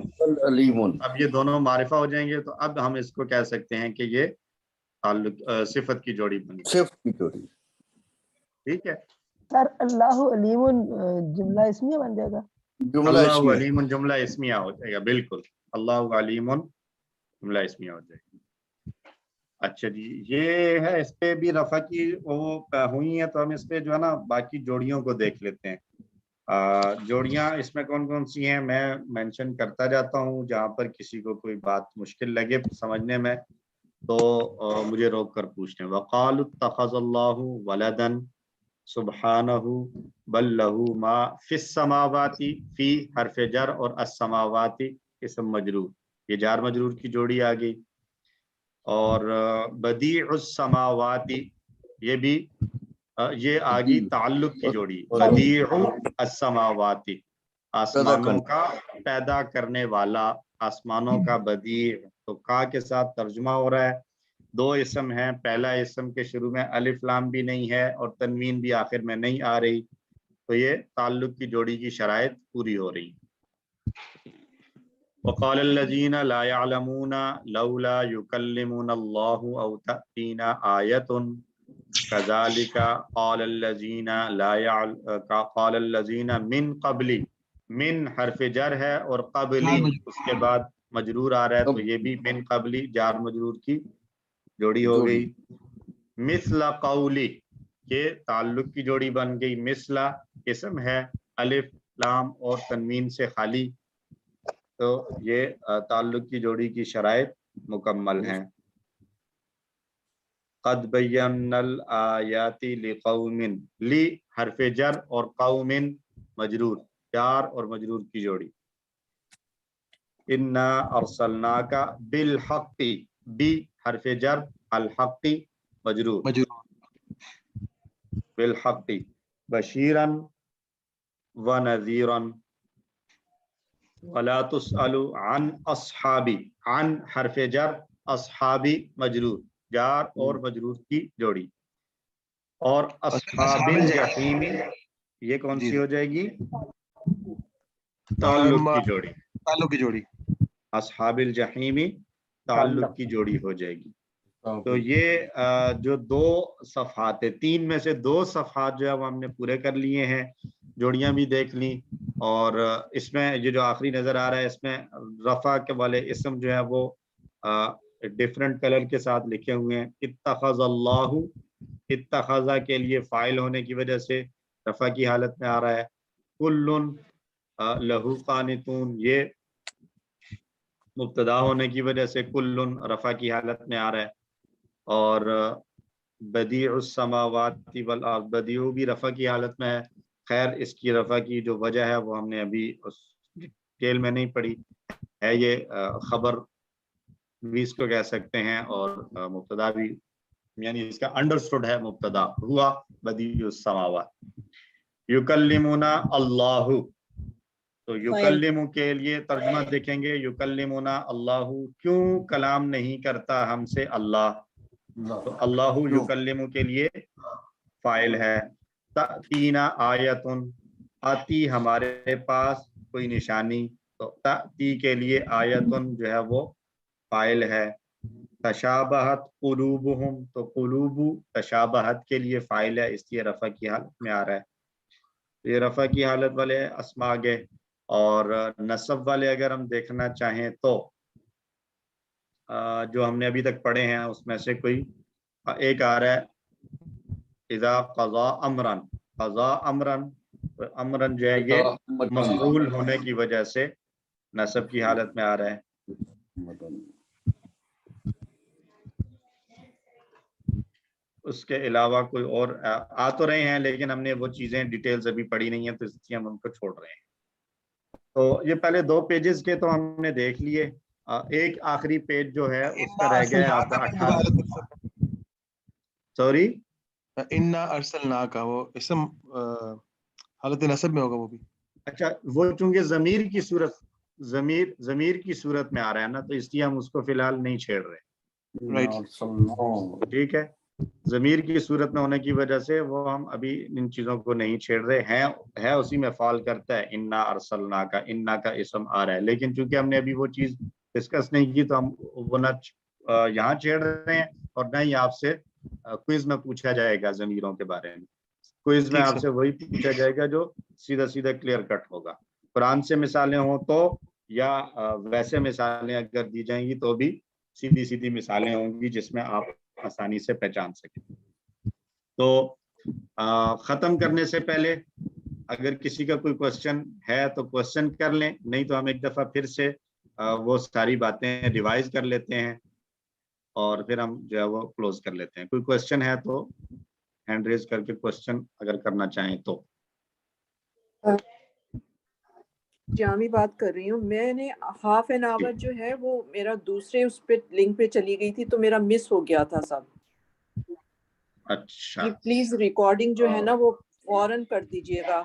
اب یہ دونوں معرفہ ہو جائیں گے تو اب ہم اس کو کہہ سکتے ہیں کہ یہ تعلق صفت کی جوڑی بن گئی، صفت کی جوڑی، ٹھیک ہے سر اللہ علیم جملہ اسمیہ بن جائے گا، اللہ علیم جملہ اسمیہ ہو جائے گا، بالکل اللہ علیم جملہ اسمیہ ہو جائے گا۔ اچھا جی، یہ ہے اس پہ بھی رفع کی وہ ہوئی ہیں، تو ہم اس پہ جو ہے نا باقی جوڑیوں کو دیکھ لیتے ہیں۔ جوڑیاں اس میں کون کون سی ہیں میں مینشن کرتا جاتا ہوں، جہاں پر کسی کو کوئی بات مشکل لگے سمجھنے میں تو مجھے روک کر پوچھ لیں۔ وقالوا اتخذ اللہ ولدا سبحانہ بل لہ ما فی السماوات، فی حرف جر اور السماوات اسم مجرور، یہ جار مجرور کی جوڑی آ گئی۔ اور بدیع السماوات، یہ بھی یہ آگی تعلق کی جوڑی، بدیع السماوات، آسمانوں کا پیدا کرنے والا، آسمانوں کا بدیع، تو کا کے ساتھ ترجمہ ہو رہا ہے، دو اسم ہیں، پہلا اسم کے شروع میں الف لام بھی نہیں ہے اور تنوین بھی آخر میں نہیں آ رہی، تو یہ تعلق کی جوڑی کی شرائط پوری ہو رہی۔ وقال الذين لا يعلمون لولا يكلمون الله او تأتينا آية كذلك قال الذين قال الذين من قبل، من حرف جر ہے اور قبلی اس کے بعد مجرور آ رہا ہے، تو یہ بھی من قبلی جار مجرور کی جوڑی ہو گئی۔ مثل قولی، یہ تعلق کی جوڑی بن گئی، مثل اسم ہے الف لام اور تنوین سے خالی، تو یہ تعلق کی جوڑی کی شرائط مکمل ہیں۔ قد بینا الآیات لقوم، لی حرف جر اور قوم مجرور، جار اور مجرور کی جوڑی۔ انا ارسلناک بالحق، بی حرف جر الحق مجرور بالحق، بشیرا ونذیرا، ولا تسأل عن اصحابی، عن حرف جر اصحابی مجرور، جار اور مجرور کی جوڑی۔ اور اصحاب الجحیم، یہ کون سی ہو جائے گی؟ تعلق کی جوڑی، تعلق کی جوڑی، اصحاب الجحیم تعلق کی جوڑی ہو جائے گی۔ تو یہ جو دو صفحات ہے، تین میں سے دو صفحات جو ہے وہ ہم نے پورے کر لیے ہیں، جوڑیاں بھی دیکھ لی، اور اس میں یہ جو آخری نظر آ رہا ہے اس میں رفع کے والے اسم جو ہے وہ ڈیفرنٹ کلر کے ساتھ لکھے ہوئے ہیں۔ اتخذ اللہ، اتخذہ کے لیے فاعل ہونے کی وجہ سے رفع کی حالت میں آ رہا ہے۔ کل لہو قانتون، یہ مبتدا ہونے کی وجہ سے کل رفع کی حالت میں آ رہا ہے۔ اور بدیع السماوات والارض، بدیع بھی رفع کی حالت میں ہے، خیر اس کی رفع کی جو وجہ ہے وہ ہم نے ابھی اس ڈیٹیل میں نہیں پڑھی ہے، یہ خبر بھی اس کو کہہ سکتے ہیں اور مبتدا بھی، یعنی اس کا انڈرسٹوڈ ہے مبتدا، ہوا بدیع السماوات۔ یکلمنا اللہ، تو یکلم کے لیے ترجمہ دیکھیں گے، یکلمنا اللہ، کیوں کلام نہیں کرتا ہم سے اللہ، تو اللہ یکلم کے لیے فاعل ہے۔ تأتینا آیتن، آتی ہمارے پاس کوئی نشانی، تو تأتی کے لیے آیتن جو ہے وہ فاعل ہے۔ تشابہت قلوبہم، تو قلوب تشابہت کے لیے فاعل ہے، اس لیے رفع کی حالت میں آ رہا ہے۔ یہ رفع کی حالت والے اسماء گئے، اور نصب والے اگر ہم دیکھنا چاہیں تو جو ہم نے ابھی تک پڑھے ہیں اس میں سے کوئی ایک آ رہا ہے، اذا قضا امرن، قضا امرن، امرن جو ہے یہ مفعول ہونے کی وجہ سے نصب کی حالت میں آ رہا ہے۔ اس کے علاوہ کوئی اور آ تو رہے ہیں لیکن ہم نے وہ چیزیں ڈیٹیلز ابھی پڑھی نہیں ہیں، تو اس لیے ہم ان کو چھوڑ رہے ہیں۔ تو یہ پہلے دو پیجز کے تو ہم نے دیکھ لیے، ایک آخری پیج جو ہے اس کا رہ گیا ہے آپ کا، سوری انا ارسلناک، وہ اسم حالت نصب میں ہوگا وہ بھی۔ اچھا، وہ چونکہ ضمیر کی صورت، ضمیر کی صورت میں آ رہا ہے نا، تو اس لیے ہم اس کو فی الحال نہیں چھیڑ رہے، ٹھیک ہے۔ ضمیر کی صورت میں ہونے کی وجہ سے وہ ہم ابھی ان چیزوں کو نہیں چھیڑ رہے ہیں، ہے اسی میں فال کرتا ہے، انا ارسلنا کا اسم آ رہا ہے، لیکن چونکہ ہم نے ابھی وہ چیز ڈسکس نہیں کی تو ہم وہ نہ یہاں چھیڑ رہے ہیں اور نہ ہی آپ سے کوئز میں پوچھا جائے گا ضمیروں کے بارے میں. کوئز میں آپ سے وہی پوچھا جائے گا جو سیدھا سیدھا کلیئر کٹ ہوگا. قرآن سے مثالیں ہوں تو یا ویسے مثالیں اگر دی جائیں گی تو بھی سیدھی سیدھی مثالیں ہوں گی جس میں آپ آسانی سے پہچان سکیں. تو ختم کرنے سے پہلے اگر کسی کا کوئی کوشچن ہے تو کوشچن کر لیں، نہیں تو ہم ایک دفعہ پھر سے وہ ساری باتیں ریوائز کر لیتے ہیں اور پھر ہم جو ہے وہ کلوز کر لیتے ہیں. کوئی کوشچن ہے تو ہینڈ ریز کر کے کوشچن اگر کرنا چاہیں تو. جامی بات کر رہی ہوں. میں نے ہاف این آور جو ہے وہ میرا دوسرے اس پہ لنک پہ چلی گئی تھی تو میرا مس ہو گیا تھا سب. اچھا پلیز ریکارڈنگ جو ہے نا وہ فوراً کر دیجیے گا.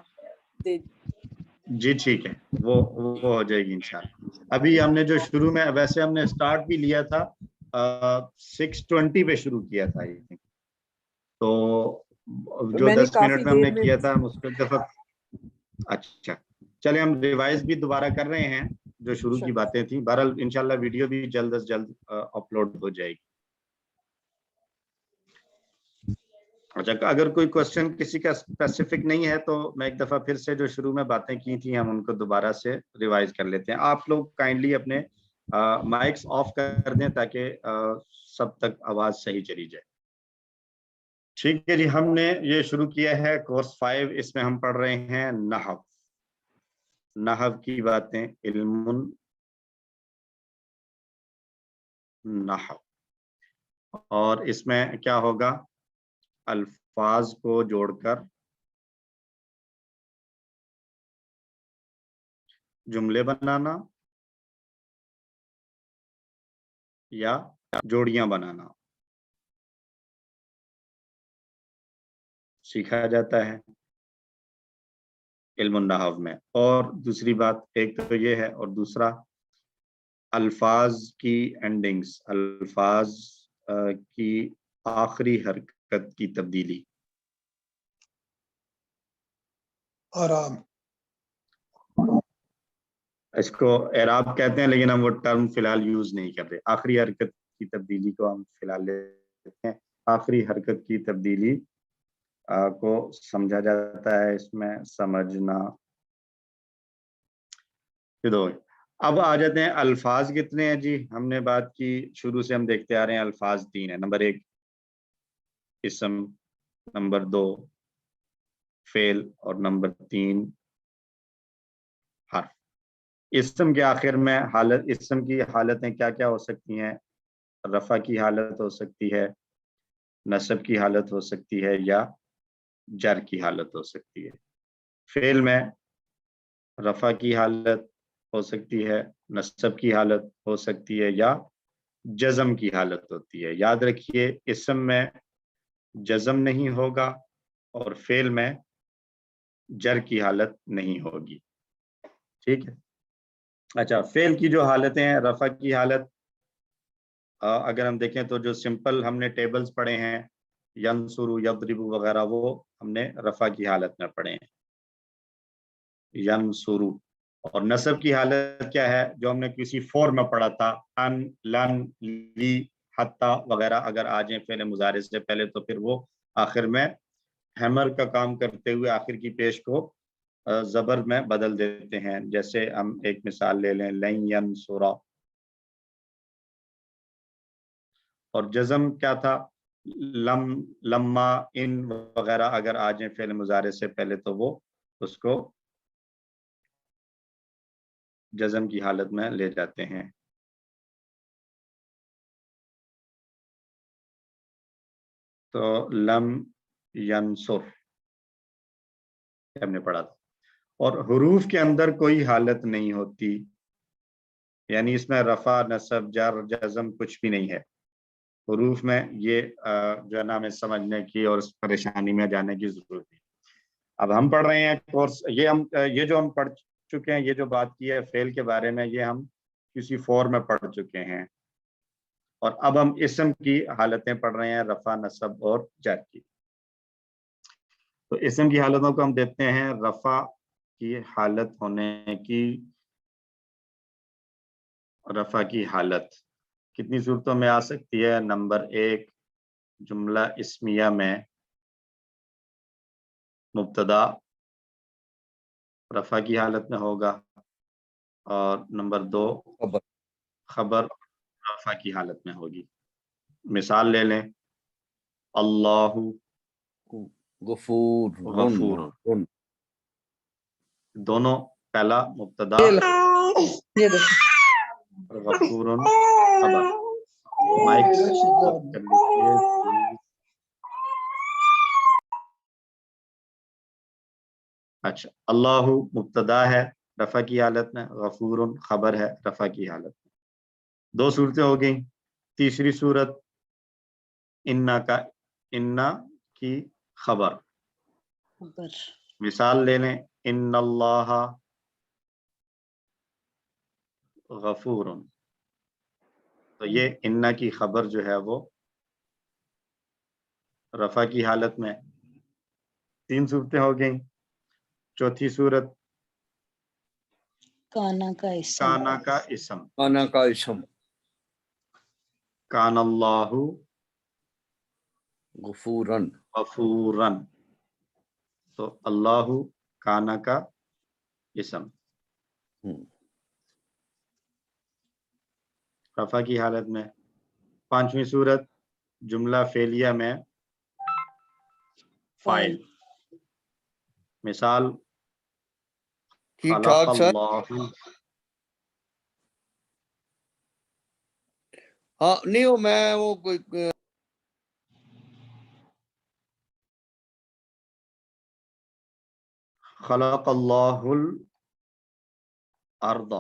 جی ٹھیک ہے، وہ ہو جائے گی انشاءاللہ. ابھی ہم نے جو شروع میں ویسے ہم نے سٹارٹ بھی لیا تھا 6:20 پہ شروع کیا تھا یہ، تو جو 10 منٹ میں ہم نے کیا تھا ہم اس پہ دفعہ. اچھا چلے ہم ریوائز بھی دوبارہ کر رہے ہیں جو شروع کی باتیں تھیں. بہرحال انشاءاللہ ویڈیو بھی جلد از جلد اپلوڈ ہو جائے گی. اچھا اگر کوئی کوشچن کسی کا اسپیسیفک نہیں ہے تو میں ایک دفعہ پھر سے جو شروع میں باتیں کی تھیں ہم ان کو دوبارہ سے ریوائز کر لیتے ہیں. آپ لوگ کائنڈلی اپنے مائکس آف کر دیں تاکہ سب تک آواز صحیح چلی جائے. ٹھیک ہے جی، ہم نے یہ شروع کیا ہے کورس 5. اس میں ہم پڑھ رہے ہیں نحو. نحو کی باتیں، علم نحو. اور اس میں کیا ہوگا؟ الفاظ کو جوڑ کر جملے بنانا یا جوڑیاں بنانا سیکھا جاتا ہے علم النحو میں. اور دوسری بات ایک تو یہ ہے، اور دوسرا الفاظ کی اینڈنگز، الفاظ کی آخری حرکت کی تبدیلی. آرام، اس کو اعراب کہتے ہیں لیکن ہم وہ ٹرم فی الحال یوز نہیں کر رہے. آخری حرکت کی تبدیلی کو ہم فی الحال لیتے ہیں. آخری حرکت کی تبدیلی کو سمجھا جاتا ہے اس میں سمجھنا. اب آ جاتے ہیں الفاظ کتنے ہیں جی. ہم نے بات کی شروع سے ہم دیکھتے آ رہے ہیں الفاظ 3 ہیں. نمبر 1 اسم، نمبر 2 فعل اور نمبر 3 حرف. اسم کے آخر میں حالت، اسم کی حالتیں کیا کیا ہو سکتی ہیں؟ رفع کی حالت ہو سکتی ہے، نصب کی حالت ہو سکتی ہے یا جر کی حالت ہو سکتی ہے. فعل میں رفع کی حالت ہو سکتی ہے، نصب کی حالت ہو سکتی ہے یا جزم کی حالت ہوتی ہے. یاد رکھیے اسم میں جزم نہیں ہوگا اور فعل میں جر کی حالت نہیں ہوگی. ٹھیک ہے. اچھا فعل کی جو حالتیں ہیں، رفع کی حالت اگر ہم دیکھیں تو جو سمپل ہم نے ٹیبلز پڑھے ہیں ینصرو، یضربو وغیرہ، وہ ہم نے رفع کی حالت میں پڑھے ہیں ینصرو. اور نصب کی حالت کیا ہے جو ہم نے کسی فور میں پڑھا تھا، ان، لن، لی، حتی وغیرہ اگر آ جائیں فعل مضارع سے پہلے تو پھر وہ آخر میں ہیمر کا کام کرتے ہوئے آخر کی پیش کو زبر میں بدل دیتے ہیں. جیسے ہم ایک مثال لے لیں لن ینصرا. اور جزم کیا تھا؟ لم، لما، ان وغیرہ اگر آ جائیں فعل مضارع سے پہلے تو وہ اس کو جزم کی حالت میں لے جاتے ہیں. تو لم ینصر ہم نے پڑھا تھا. اور حروف کے اندر کوئی حالت نہیں ہوتی، یعنی اس میں رفع، نصب، جر، جزم کچھ بھی نہیں ہے. حروف میں یہ جو ہے نا ہمیں سمجھنے کی اور اس پریشانی میں جانے کی ضرورت ہے. اب ہم پڑھ رہے ہیں کورس، یہ جو ہم پڑھ چکے ہیں، یہ جو بات کی ہے فعل کے بارے میں، یہ ہم کسی فور میں پڑھ چکے ہیں. اور اب ہم اسم کی حالتیں پڑھ رہے ہیں، رفع، نصب اور جر کی. تو اسم کی حالتوں کو ہم دیکھتے ہیں. رفع کی حالت ہونے کی، رفع کی حالت کتنی صورتوں میں آ سکتی ہے؟ نمبر 1 جملہ اسمیہ میں مبتدا رفع کی حالت میں ہوگا، اور نمبر 2 خبر رفع کی حالت میں ہوگی. مثال لے لیں، اللہ غفور غفور، دونوں پہلا مبتدا غفور خبر. مائک آف کر لیجیے پلیز. اچھا، اللہ مبتدا ہے رفع کی حالت میں، غفور خبر ہے رفع کی حالت میں. 2 صورتیں ہو گئیں. تیسری صورت انا کا، انا کی خبر. مثال لے لیں، ان اللہ غفور. تو یہ انا کی خبر جو ہے وہ رفع کی حالت میں. 3 صورتیں ہو گئیں. چوتھی صورت کانا کا اسم. کانا کا اسم. کانا کا اسم. کان اللہ غفورن. غفورن. تو اللہ کانا کا اسم رفع کی حالت میں. 5ویں صورت جملہ فعلیہ میں فاعل. مثال ٹھیک خلق ٹھاک سر. اللہ. ہاں نہیں ہو میں وہ کوئی خلق اللہ الارض.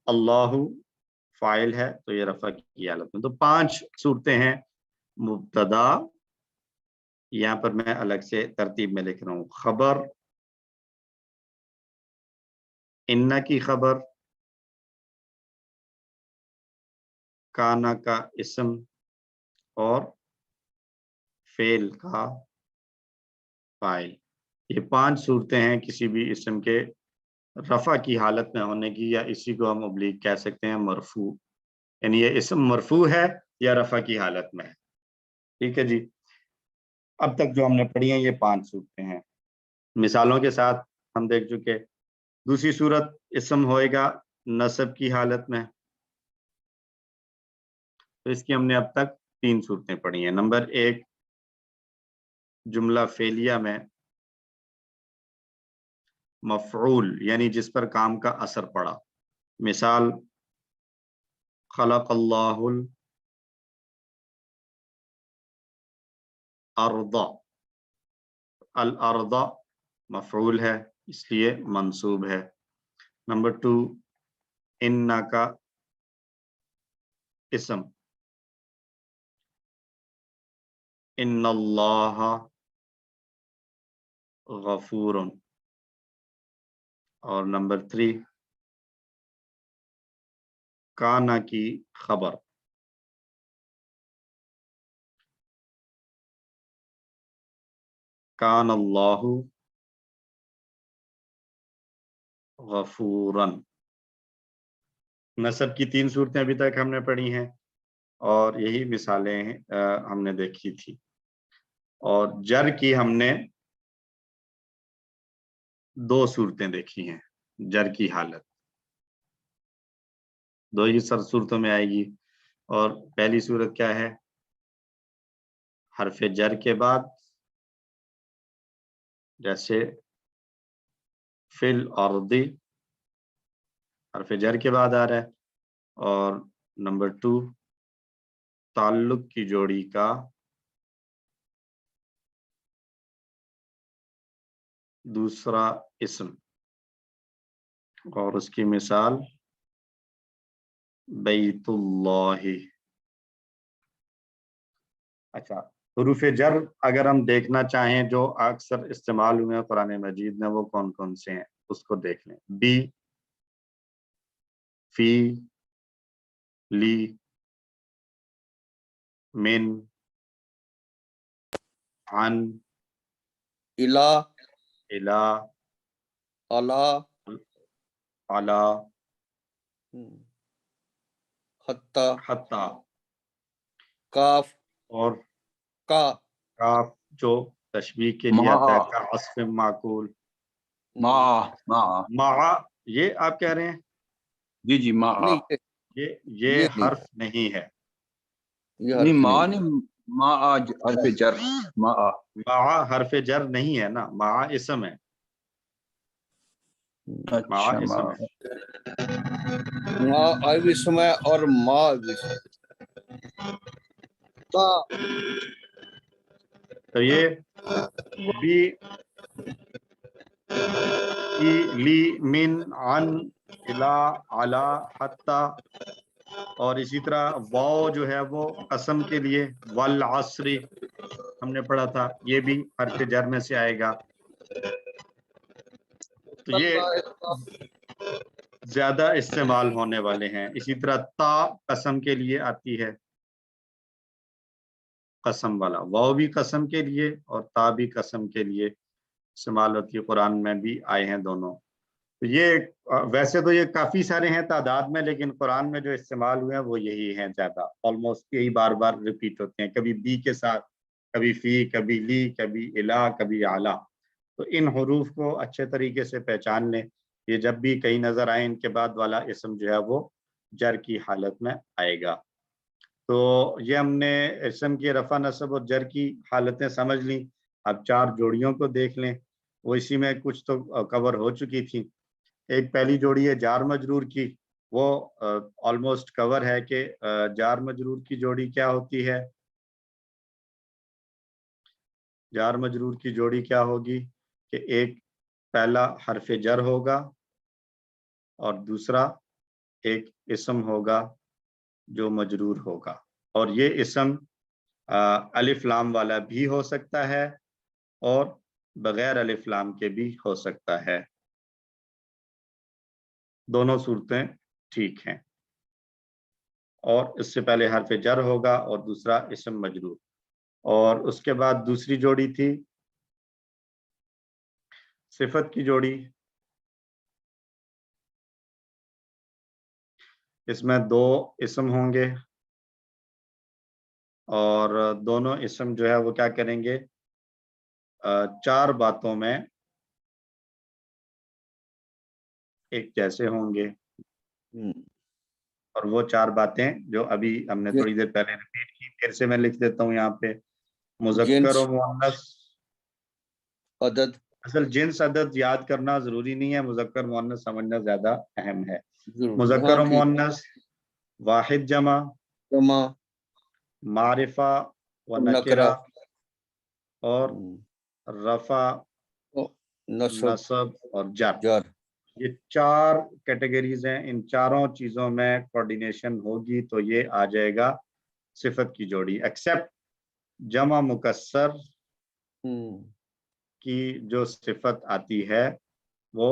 اللہ فاعل ہے تو یہ رفع کی حالت میں. تو 5 صورتیں ہیں. مبتدا یہاں پر میں الگ سے ترتیب میں لکھ رہا ہوں. خبر، ان کی خبر، کانا کا اسم اور فعل کا فاعل. یہ 5 صورتیں ہیں کسی بھی اسم کے رفع کی حالت میں ہونے کی، یا اسی کو ہم ابلیغ کہہ سکتے ہیں مرفوع. یعنی یہ اسم مرفوع ہے یا رفع کی حالت میں ہے. ٹھیک ہے جی. اب تک جو ہم نے پڑھی ہیں یہ 5 صورتیں ہیں. مثالوں کے ساتھ ہم دیکھ چکے. دوسری صورت اسم ہوئے گا نصب کی حالت میں. تو اس کی ہم نے اب تک 3 صورتیں پڑھی ہیں. نمبر 1 جملہ فعلیہ میں مفعول یعنی جس پر کام کا اثر پڑا. مثال خلق اللہ الارض. الارض مفعول ہے اس لیے منصوب ہے. نمبر 2 ان کا اسم، ان اللہ غفور. اور نمبر 3 کانا کی خبر. کان اللہ غفورن. نصب کی 3 صورتیں ابھی تک ہم نے پڑھی ہیں اور یہی مثالیں ہم نے دیکھی تھی. اور جر کی ہم نے 2 صورتیں دیکھی ہیں. جر کی حالت 2 ہی صورتوں میں آئے گی. اور پہلی صورت کیا ہے؟ حرف جر کے بعد، جیسے فی الارض حرف جر کے بعد آ رہا ہے. اور نمبر 2 تعلق کی جوڑی کا دوسرا اسم، اور اس کی مثال بیت اللہ. اچھا، حروف جر اگر ہم دیکھنا چاہیں جو اکثر استعمال ہوئے ہیں قرآن مجید میں وہ کون کون سے ہیں اس کو دیکھ لیں. بی، فی، ली, मिन, अन, इला, इला, अला, अला, हत्ता, हत्ता, काफ और का, काफ जो तशबीह के लिए आता है, का अस्फ माकूल, मा मा मा, ये आप कह रहे हैं? जी जी मा नहीं ये हर्फ नहीं है, नहीं मा नहीं मा आज हर्फ जर मा मा हर्फ जर नहीं है ना, मा इसम है, मा अच्छा मा इसम है। मा अविस्म है और मा अविस्म ता, तो ये बी, ली, मिन, अन, इला, अला, हत्ता, और इसी तरह वाव जो है वो कसम के लिए, वल अस्री हमने पढ़ा था, ये भी हर्फ जर में से आएगा। तो ये ज्यादा इस्तेमाल होने वाले हैं। इसी तरह ता कसम के लिए आती है, कसम वाला, वाव भी कसम के लिए और ता भी कसम के लिए इस्तेमाल होती है, कुरान में भी आए हैं दोनों। तो ये वैसे तो ये काफी सारे हैं तादाद में, लेकिन कुरान में जो इस्तेमाल हुए हैं वो यही हैं ज्यादा, ऑलमोस्ट यही बार बार रिपीट होते हैं, कभी बी के साथ, कभी फी, कभी ली, कभी इला, कभी आला। तो इन हुरूफ को अच्छे तरीके से पहचान लें, ये जब भी कहीं नजर आए इनके बाद वाला इसम जो है वो जर की हालत में आएगा। तो ये हमने इसम की रफा नसब और जर की हालतें समझ ली। अब 4 जोड़ियों को देख लें, वो इसी में कुछ तो कवर हो चुकी थी। एक पहली जोड़ी है जार मजरूर की, वो ऑलमोस्ट कवर है कि जार मजरूर की जोड़ी क्या होती है। जार मजरूर की जोड़ी क्या होगी कि एक पहला हरफ जर होगा और दूसरा एक इसम होगा जो मजरूर होगा, और ये इसम अलिफ लाम वाला भी हो सकता है और बगैर अलिफ लाम के भी हो सकता है, दोनों सूरतें ठीक हैं। और इससे पहले हरफ जर होगा और दूसरा इसम मजरूर। और उसके बाद दूसरी जोड़ी थी सिफत की जोड़ी, इसमें 2 इसम होंगे और दोनों इसम जो है वो क्या करेंगे, 4 बातों में एक जैसे होंगे, और वो 4 बातें जो अभी हमने थोड़ी देर पहले रिपीट की, फिर से मैं लिख देता हूँ यहाँ पे। मुज़क्कर और मुअन्नस अदद, असल जिन्स अदद याद करना जरूरी नहीं है, मुज़क्कर मुअन्नस समझना ज्यादा अहम है। मुज़क्कर और मुअन्नस, वाहिद जमा, मारिफा व नकिरा, और रफा, नसब और जर। ये 4 कैटेगरीज हैं, इन चारों चीजों में कोऑर्डिनेशन होगी तो ये आ जाएगा सिफत की जोड़ी। एक्सेप्ट जमा मुकस्सर की जो सिफत आती है वो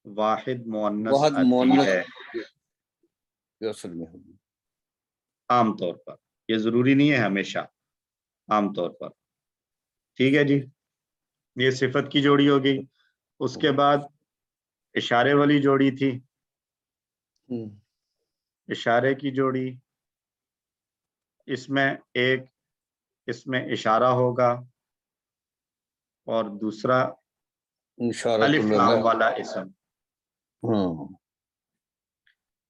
वाहिद मुअन्नस आती है आम तौर पर, ये जरूरी नहीं है हमेशा, आम तौर पर। ठीक है जी, ये सिफत की जोड़ी हो गई। उसके बाद इशारे वाली जोड़ी थी, इशारे की जोड़ी, इसमें इशारा होगा और दूसरा अलिफ लाम वाला इसम,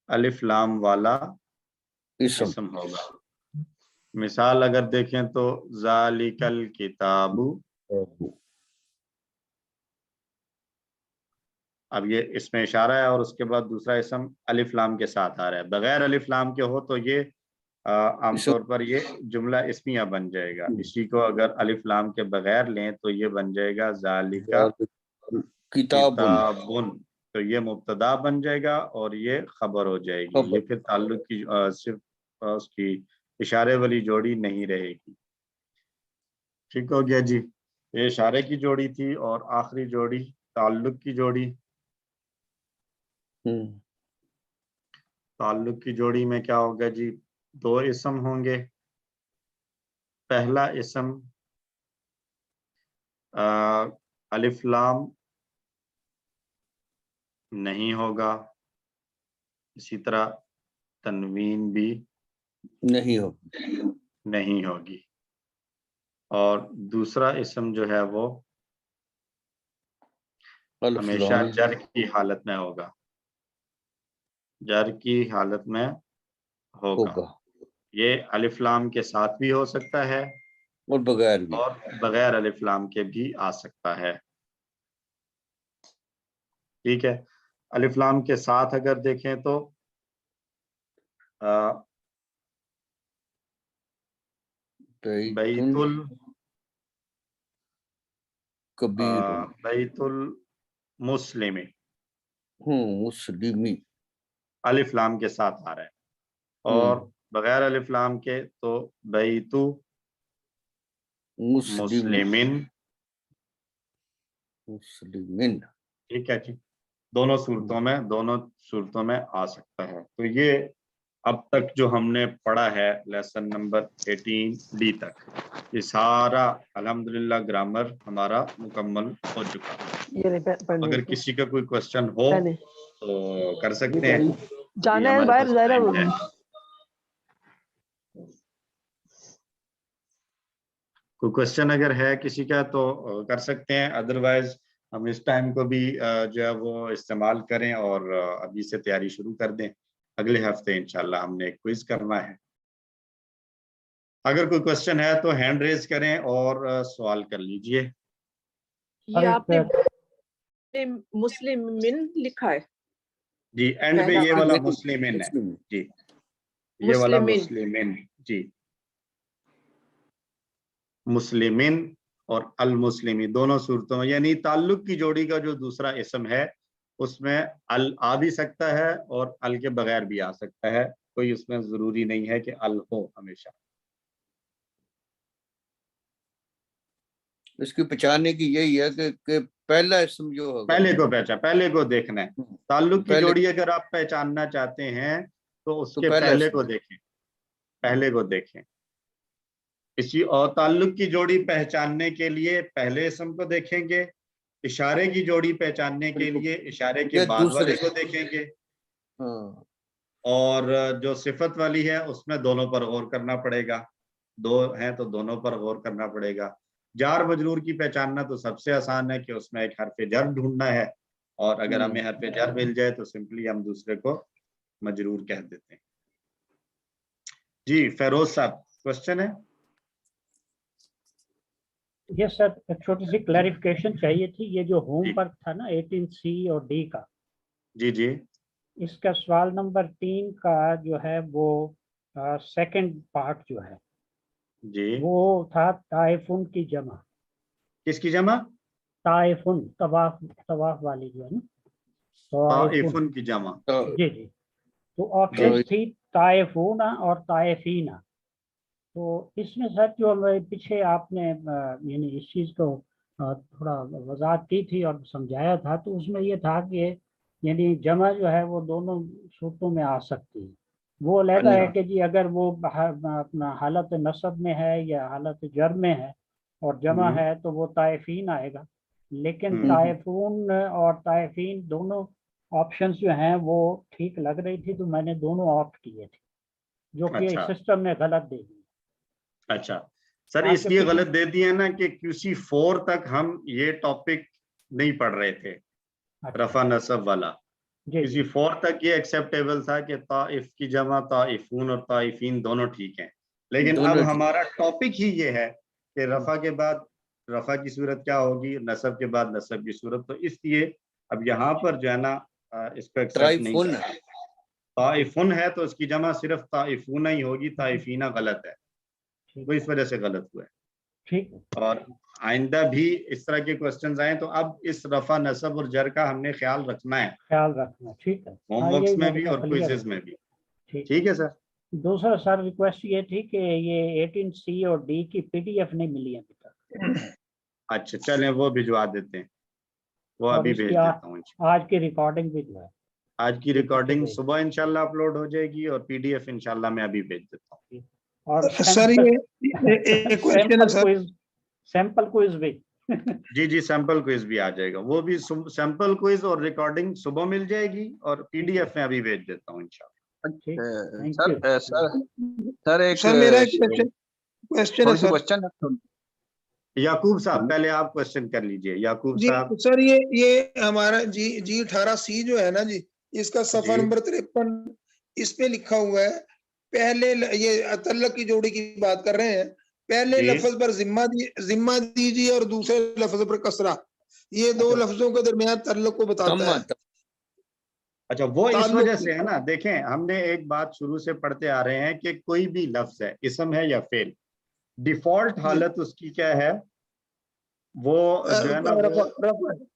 अलिफ लाम वाला इसम होगा। मिसाल अगर देखें तो ज़ालिकल किताबु, अब ये इसमें इशारा है और उसके बाद दूसरा इसम अलिफ लाम के साथ आ रहा है। बगैर अलिफ लाम के हो तो ये आमतौर पर ये जुमला इस्मिया बन जाएगा। इसी को अगर अलिफ लाम के बगैर लें तो ये बन जाएगा ज़ालिका किताबुन, तो ये मुब्तदा बन जाएगा और ये खबर हो जाएगी। ये फिर ताल्लुक की सिर्फ उसकी इशारे वाली जोड़ी नहीं रहेगी। ठीक हो गया जी, ये इशारे की जोड़ी थी और आखिरी जोड़ी ताल्लुक की जोड़ी। ताल्लुक की जोड़ी में क्या होगा जी, 2 इसम होंगे। पहला इसम अलिफ लाम नहीं होगा, इसी तरह तनवीन भी नहीं होगी, और दूसरा इसम जो है वो हमेशा जर की हालत में होगा, जर की हालत में होगा। ये अलिफ लाम के साथ भी हो सकता है और बगैर अलिफ लाम के भी आ सकता है। ठीक है, अलिफ लाम के साथ अगर देखें तो बैतुल बैतुल मुस्लिमी, मुस्लिमी अलिफ लाम के साथ आ रहा है, और बगैर अलिफ लाम के तो बैतु मुस्लिमिन। ठीक है जी, दोनों सूरतों में आ सकता है। तो ये अब तक जो हमने पढ़ा है लेसन नंबर 18D तक, ये सारा अल्हम्दुलिल्लाह ग्रामर हमारा मुकम्मल हो चुका है। अगर किसी का कोई क्वेश्चन हो तो कर सकते हैं। जाना है बाहर, ज़रा कोई क्वेश्चन अगर है किसी का तो कर सकते हैं, अदरवाइज हम इस टाइम को भी जो है वो इस्तेमाल करें और अभी से तैयारी शुरू कर दें। अगले हफ्ते इंशाल्लाह हमने एक क्विज करना है। अगर कोई क्वेश्चन है तो हैंड रेज करें और सवाल कर लीजिए। ये आपने मुस्लिमिन लिखा है जी, एंड पे ये वाला मुस्लिमिन है जी, ये वाला मुस्लिमिन जी, मुस्लिमिन और अल मुस्लिमी दोनों सूरतों में, यानी ताल्लुक की जोड़ी का जो दूसरा इसम है उसमें अल आ भी सकता है और अल के बगैर भी आ सकता है, कोई उसमें जरूरी नहीं है कि अल हो हमेशा। इसकी पहचानने की यही है कि पहला इसम जो होगा पहले को देखना है। ताल्लुक की जोड़ी अगर आप पहचानना चाहते हैं तो उसके पहले को देखें। इसी और ताल्लुक की जोड़ी पहचानने के लिए पहले इसम को देखेंगे, इशारे की जोड़ी पहचानने के लिए इशारे के बाद वाले को देखेंगे, और जो सिफत वाली है उसमें दोनों पर गौर करना पड़ेगा, 2 हैं तो दोनों पर गौर करना पड़ेगा। जार मजरूर की पहचानना तो सबसे आसान है कि उसमें एक हरफ जर ढूंढना है, और अगर हमें हरफ जर मिल जाए तो सिंपली हम दूसरे को मजरूर कह देते हैं। जी फेरोज साहब, क्वेश्चन है? यस सर, एक छोटी सी क्लैरिफिकेशन चाहिए थी। ये जो होमवर्क था ना 18C और D का, जी, इसका सवाल नंबर 3 का जो है वो सेकंड पार्ट जो है जी, वो था ताइफुन की जमा। किसकी जमा? ताइफुन, तवाफ वाली जो है ना, ताइफुन की जमा। जी। तो ऑप्शन थी ताइफूना और ताइफीना। तो इसमें सर जो पीछे आपने यानी इस चीज़ को थोड़ा वजाहत की थी और समझाया था, तो उसमें ये था कि यानी जमा जो है वो दोनों सूरतों में आ सकती है। वो अलहदा है कि जी अगर वो अपना हालत नसब में है या हालत जर में है और जमा है तो वो ताइफीन आएगा, लेकिन ताइफून और ताइफीन दोनों ऑप्शंस जो हैं वो ठीक लग रही थी, तो मैंने दोनों ऑप्ट किए थे, जो कि सिस्टम ने गलत दे दी। अच्छा सर, इसलिए गलत दे दिए ना कि QC 4 तक हम ये टॉपिक नहीं पढ़ रहे थे। रफा नसब वाला QC 4 तक ये एक्सेप्टेबल था कि ताइफ की जमा ताइफून और ताइफीन दोनों ठीक हैं, लेकिन अब हमारा टॉपिक ही ये है कि रफा के बाद रफा की सूरत क्या होगी, नसब के बाद नसब की सूरत। तो इसलिए अब यहाँ पर जो है ना इसको एक्सेप्ट नहीं कर रहा। ताइफुन है तो इसकी जमा सिर्फ ताइफूना ही होगी, ताइफीना गलत है, वो इस वजह से गलत हुआ है। ठीक। और आइंदा भी इस तरह के क्वेश्चंस आए तो अब इस रफा नसब और जर का हमने ख्याल रखना है, ठीक है, होमवर्क्स में भी और क्विज़ेस में भी। ठीक है सर। दूसरा सर रिक्वेस्ट ये थी कि ये 18C और D की PDF नहीं मिली अभी तक। अच्छा चलें, वो भिजवा देते हैं, वो अभी भेज देता हूँ। आज की रिकॉर्डिंग भी जो है आज की रिकॉर्डिंग सुबह इंशाल्लाह अपलोड हो जाएगी और PDF इंशाल्लाह मैं अभी भेज देता हूँ। और सर ये एक क्वेश्चन है सर, सैंपल क्विज भी जी जी, सैंपल क्विज भी आ जाएगा, वो भी सैंपल क्विज और रिकॉर्डिंग सुबह मिल जाएगी और PDF में अभी भेज देता हूँ इंशाल्लाह। सर एक सर मेरा एक क्वेश्चन है सर। क्वेश्चन याकूब साहब पहले आप क्वेश्चन कर लीजिए। याकूब जी साहब। सर ये हमारा जी 18C जो है ना जी, इसका सफा नंबर 53 इस पे लिखा हुआ है, पहले ये तल्लक की जोड़ी की बात कर रहे हैं, पहले लफ्ज पर जिम्मा दीजिए और दूसरे लफ्ज पर कसरा, ये दो लफ्जों के दरमियान तल्लक को बताता है। अच्छा, वो इस वजह से है ना, देखें हमने एक बात शुरू से पढ़ते आ रहे हैं कि कोई भी लफ्ज है, इसम है या फेल, डिफॉल्ट हालत उसकी क्या है, वो जो है ना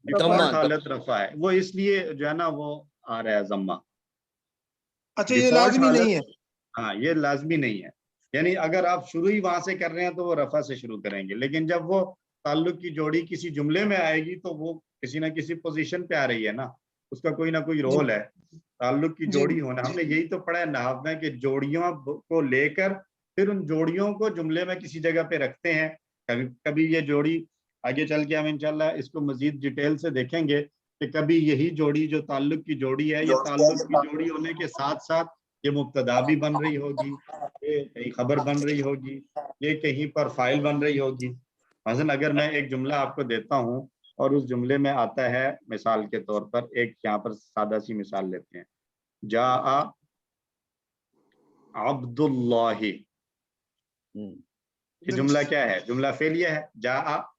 डिफॉल्ट हालत रफा है, वो इसलिए जो है ना वो आ रहा है जम्मा। अच्छा, ये लाजमी नहीं है? हाँ, ये लाजमी नहीं है, यानी अगर आप शुरू ही वहां से कर रहे हैं तो वो रफा से शुरू करेंगे, लेकिन जब वो ताल्लुक की जोड़ी किसी जुमले में आएगी तो वो किसी ना किसी पोजीशन पे आ रही है ना, उसका कोई ना कोई रोल है। ताल्लुक की जोड़ी होना, हमने यही तो पढ़ा है नहव में कि जोड़ियों को लेकर फिर उन जोड़ियों को जुमले में किसी जगह पे रखते हैं। कभी कभी ये जोड़ी, आगे चल के हम इंशाल्लाह इसको मजीद डिटेल से देखेंगे कि कभी यही जोड़ी जो ताल्लुक की जोड़ी है, ये ताल्लुक की जोड़ी होने के साथ साथ ये मुब्तदा भी बन रही होगी, ये कहीं खबर बन रही होगी, ये कहीं पर फाइल बन रही होगी। मसलन अगर मैं एक जुमला आपको देता हूँ और उस जुमले में आता है, मिसाल के तौर पर एक यहाँ पर सादा सी मिसाल लेते हैं, जा अब्दुल्लाही, ये जुमला क्या है? जुमला फेलिया है। जा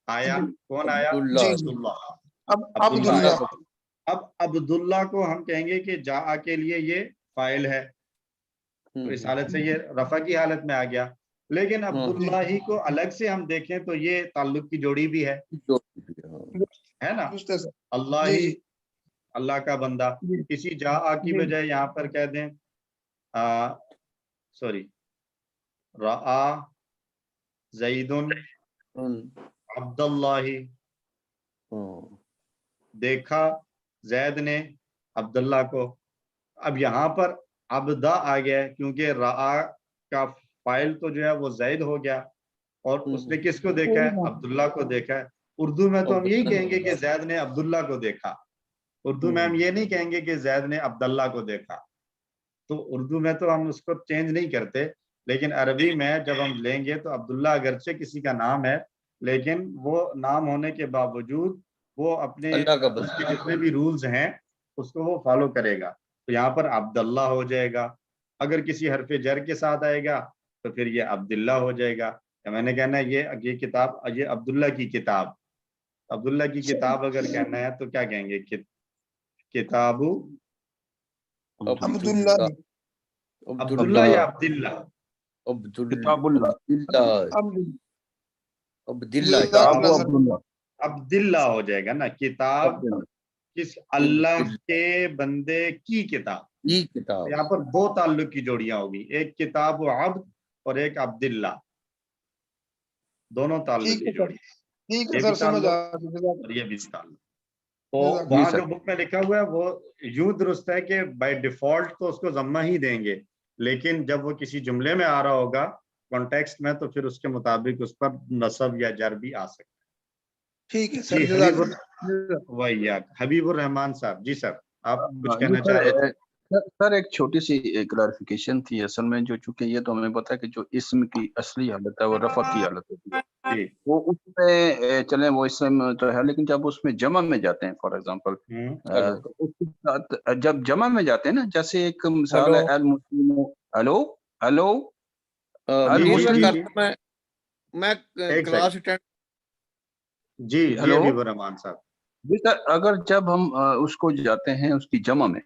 आया, कौन आया? अब्दुल्ला। अब अब्दुल्ला को हम कहेंगे कि जा के लिए ये फाइल है, तो इस हालत से ये रफा की हालत में आ गया। लेकिन अब्दुल्ला ही को अलग से हम देखें तो ये ताल्लुक की जोड़ी भी है ना, अल्लाह ही, अल्लाह का बंदा। किसी जा की बजाय यहाँ पर कह दें सॉरी, रआ ज़ैदुन अब्दुल्लाही, देखा जैद ने अब्दुल्ला को। अब यहाँ पर अब्दा आ गया क्योंकि रआ का फाइल तो जो है वो जैद हो गया और उसने किसको देखा है? अब्दुल्ला को देखा है। उर्दू में तो हम यही कहेंगे कि जैद ने अब्दुल्ला को देखा, उर्दू में हम ये नहीं कहेंगे कि जैद ने अब्दुल्ला को देखा। तो उर्दू में तो हम उसको चेंज नहीं करते, लेकिन अरबी में जब हम लेंगे तो अब्दुल्ला अगरचे किसी का नाम है, लेकिन वो नाम होने के बावजूद वो अपने उसके जितने भी रूल्स हैं उसको वो फॉलो करेगा। तो यहाँ पर अब्दुल्ला हो जाएगा। अगर किसी हरफ जर के साथ आएगा तो फिर ये अब्दुल्ला हो जाएगा। तो मैंने कहना है ये किताब, ये अब्दुल्ला की किताब, अब्दुल्ला की किताब अगर कहना है तो क्या कहेंगे? किताबु अब्दुल्ला, अब्दुल्ला या अब्दुल्ला? अब्दुल्ला हो जाएगा ना। किताब किस? अल्लाह के बंदे की किताब। यहाँ पर दो ताल्लुक की जोड़ियां होगी, एक किताब व अब्द और एक अब्दुल्ला, दोनों ताल्लुक की जोड़ी। ठीक है सर, समझ आ गया। और ये भी ताल्लुक, तो वहां जो बुक में लिखा हुआ है वो यूं दुरुस्त है कि बाय डिफॉल्ट तो उसको जम्मा ही देंगे, लेकिन जब वो किसी जुमले में आ रहा होगा कॉन्टेक्स्ट में तो फिर उसके मुताबिक उस पर नसब या जर भी आ सकता है। ठीक है सर। हबीबुर रहमान साहब, जी सर, आप कुछ कहना चाह रहे थे? सर एक छोटी सी क्लैरिफिकेशन थी। असल में जो, चूंकि ये तो हमें पता है कि जो इसम की असली हालत है वो रफा की हालत होती है, वो उसमें चले वो इसम तो है, लेकिन जब उसमें जमा में जाते हैं, फॉर एग्जांपल तो उसके साथ जब जमा में जाते हैं ना, जैसे एक मिसाल है अल मुस्लिम, हेलो हेलो मैं क्लास अटेंड, जी हबीबुर रहमान साहब। जी सर, अगर जब हम उसको जाते हैं उसकी जमा में,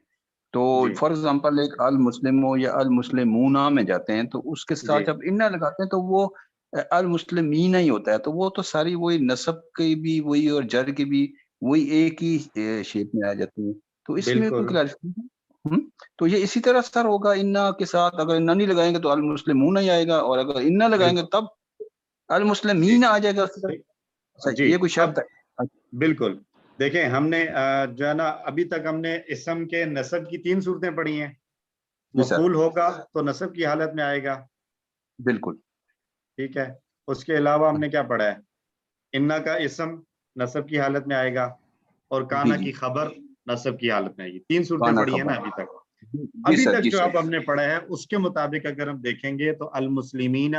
तो फॉर एग्जांपल एक अल मुस्लिमो या अल मुस्लिमूना में जाते हैं, तो उसके साथ जब इन्ना लगाते हैं तो वो अल मुस्लिमीना ही होता है। तो वो तो सारी वही नसब की भी वही और जर की भी वही एक ही शेप में आ जाती है। तो इसमें कोई क्लैरिफिकेशन? तो ये इसी तरह सर होगा इन्ना के साथ, अगर इन्ना नहीं लगाएंगे तो अल मुस्लिमूना ही आएगा, और अगर इन्ना लगाएंगे तब अल मुस्लिमीना आ जाएगा। ये कोई शब्द है? बिल्कुल دیکھیں ہم نے جو ہے نا ابھی تک ہم نے اسم کے نصب کی 3 صورتیں پڑھی ہیں. مفعول ہوگا تو نصب کی حالت میں آئے گا. بالکل ٹھیک ہے. اس کے علاوہ ہم نے کیا پڑھا ہے؟ انا کا اسم نصب کی حالت میں آئے گا اور کانا کی خبر نصب کی حالت میں آئے گی. 3 صورتیں پڑھی ہیں نا ابھی تک. ابھی تک جو اب ہم نے پڑھا ہے اس کے مطابق اگر ہم دیکھیں گے تو المسلمین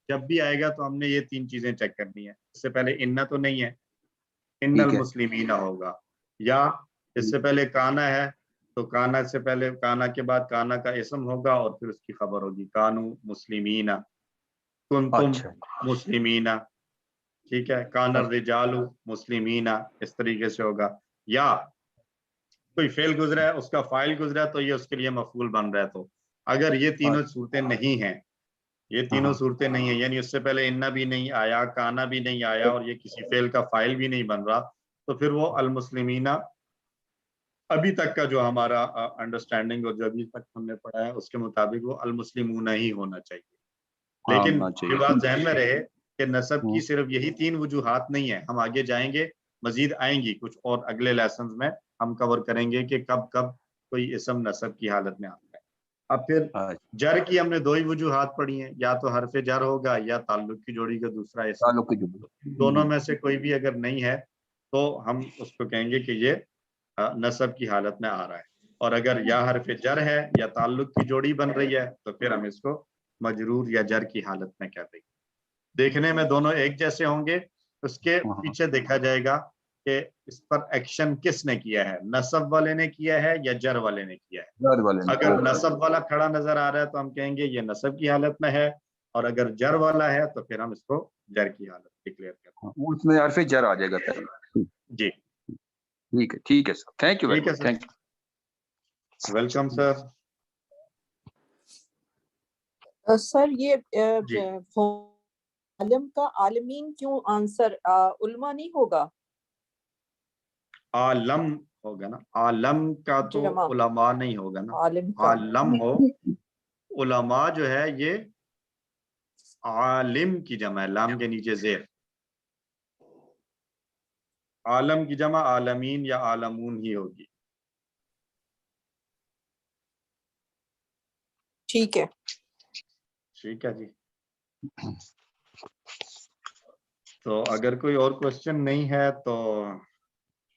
جب بھی آئے گا تو ہم نے یہ 3 چیزیں چیک کرنی ہے. اس سے پہلے انا تو نہیں ہے, ان المسلمین ہوگا, یا اس سے پہلے کانا ہے تو کانا سے پہلے کانا کے بعد کانا کا اسم ہوگا اور پھر اس کی خبر ہوگی کانو مسلمین, کنتم مسلمین. ٹھیک ہے. کان الرجال مسلمین اس طریقے سے ہوگا. یا کوئی فعل گزرا ہے اس کا فاعل گزرا ہے تو یہ اس کے لیے مفعول بن رہا ہے. تو اگر یہ تینوں صورتیں نہیں ہیں, یہ تینوں صورتیں نہیں ہیں, یعنی اس سے پہلے انا بھی نہیں آیا, کانا بھی نہیں آیا اور یہ کسی فعل کا فاعل بھی نہیں بن رہا, تو پھر وہ المسلمین ابھی تک کا جو ہمارا انڈرسٹینڈنگ اور جو ابھی تک ہم نے پڑھا ہے اس کے مطابق وہ المسلمون ہی ہونا چاہیے. لیکن یہ بات ذہن میں رہے کہ نصب کی صرف یہی 3 وجوہات نہیں ہیں. ہم آگے جائیں گے, مزید آئیں گی کچھ اور اگلے لیسنز میں ہم کور کریں گے کہ کب کب کوئی اسم نصب کی حالت میں آتا ہے. اب پھر جر کی ہم نے 2 ہی وجوہات پڑھی ہیں, یا تو حرف جر ہوگا یا تعلق کی جوڑی کا دوسرا اسم. دونوں میں سے کوئی بھی اگر نہیں ہے تو ہم اس کو کہیں گے کہ یہ نصب کی حالت میں آ رہا ہے. اور اگر یا حرف جر ہے یا تعلق کی جوڑی بن رہی ہے تو پھر ہم اس کو مجرور یا جر کی حالت میں کہتے ہیں. دیکھنے میں دونوں ایک جیسے ہوں گے, اس کے پیچھے دیکھا جائے گا کہ اس پر ایکشن کس نے کیا ہے, نصب والے نے کیا ہے یا جر والے نے کیا ہے. اگر نصب والا کھڑا نظر آ رہا ہے تو ہم کہیں گے یہ نصب کی حالت میں ہے, اور اگر جر والا ہے تو پھر ہم اس کو جر کی حالت ڈکلیئر کرتے ہیں. اس میں حرف جر آ جائے گا. جی ٹھیک ہے sir. Thank you very much. Thank you. Welcome sir. Sir یہ عالم کا عالمین کیوں آنسر علماء نہیں ہوگا؟ عالم ہوگا نا, عالم کا تو علماء نہیں ہوگا نا, عالم ہو. علماء جو ہے یہ عالم کی جمع ہے, لام کے نیچے زیر. عالم کی جمع عالمین یا عالمون ہی ہوگی. ٹھیک ہے جی. تو اگر کوئی اور کوشچن نہیں ہے تو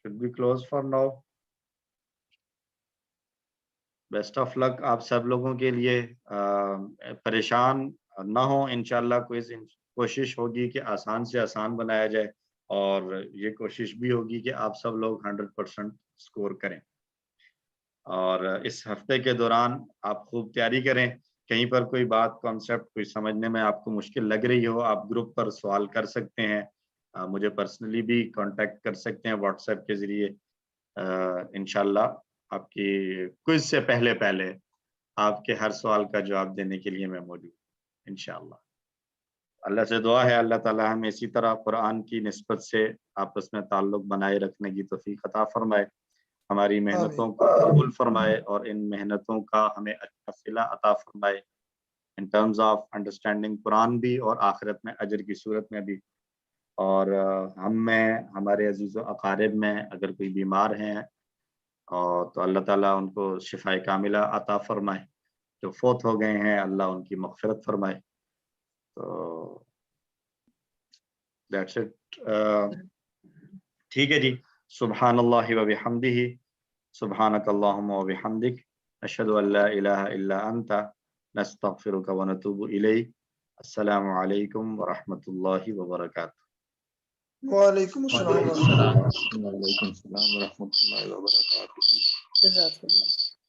should be close for now. Best of luck آپ سب لوگوں کے لیے. پریشان نہ ہو, انشاءاللہ کوشش ہوگی کہ آسان سے آسان بنایا جائے, اور یہ کوشش بھی ہوگی کہ آپ سب لوگ 100% سکور کریں. اور اس ہفتے کے دوران آپ خوب تیاری کریں. کہیں پر کوئی بات کانسیپٹ کوئی سمجھنے میں آپ کو مشکل لگ رہی ہو, آپ گروپ پر سوال کر سکتے ہیں, مجھے پرسنلی بھی کانٹیکٹ کر سکتے ہیں واٹس ایپ کے ذریعے. انشاءاللہ آپ کی کوئز سے پہلے آپ کے ہر سوال کا جواب دینے کے لیے میں موجود ہوں انشاءاللہ. اللہ سے دعا ہے اللہ تعالی ہمیں اسی طرح قرآن کی نسبت سے آپس میں تعلق بنائے رکھنے کی توفیق عطا فرمائے, ہماری محنتوں کو قبول فرمائے اور ان محنتوں کا ہمیں اچھا صلہ عطا فرمائے ان ٹرمز آف انڈرسٹینڈنگ قرآن بھی اور آخرت میں اجر کی صورت میں بھی. اور ہم میں ہمارے عزیز و اقارب میں اگر کوئی بیمار ہیں اور تو اللہ تعالیٰ ان کو شفائے کاملہ عطا فرمائے, جو فوت ہو گئے ہیں اللہ ان کی مغفرت فرمائے. تو دیٹس اٹ. ٹھیک ہے جی. سبحان اللہ و بحمدہ, سبحانک اللہم و بحمدک, اشہد ان لا الہ الا انت, نستغفرک و نتوب الیک. السلام علیکم ورحمۃ اللہ وبرکاتہ. وعلیکم السلام. وعلیکم السلام ورحمۃ اللہ وبرکاتہ. جزاک اللہ.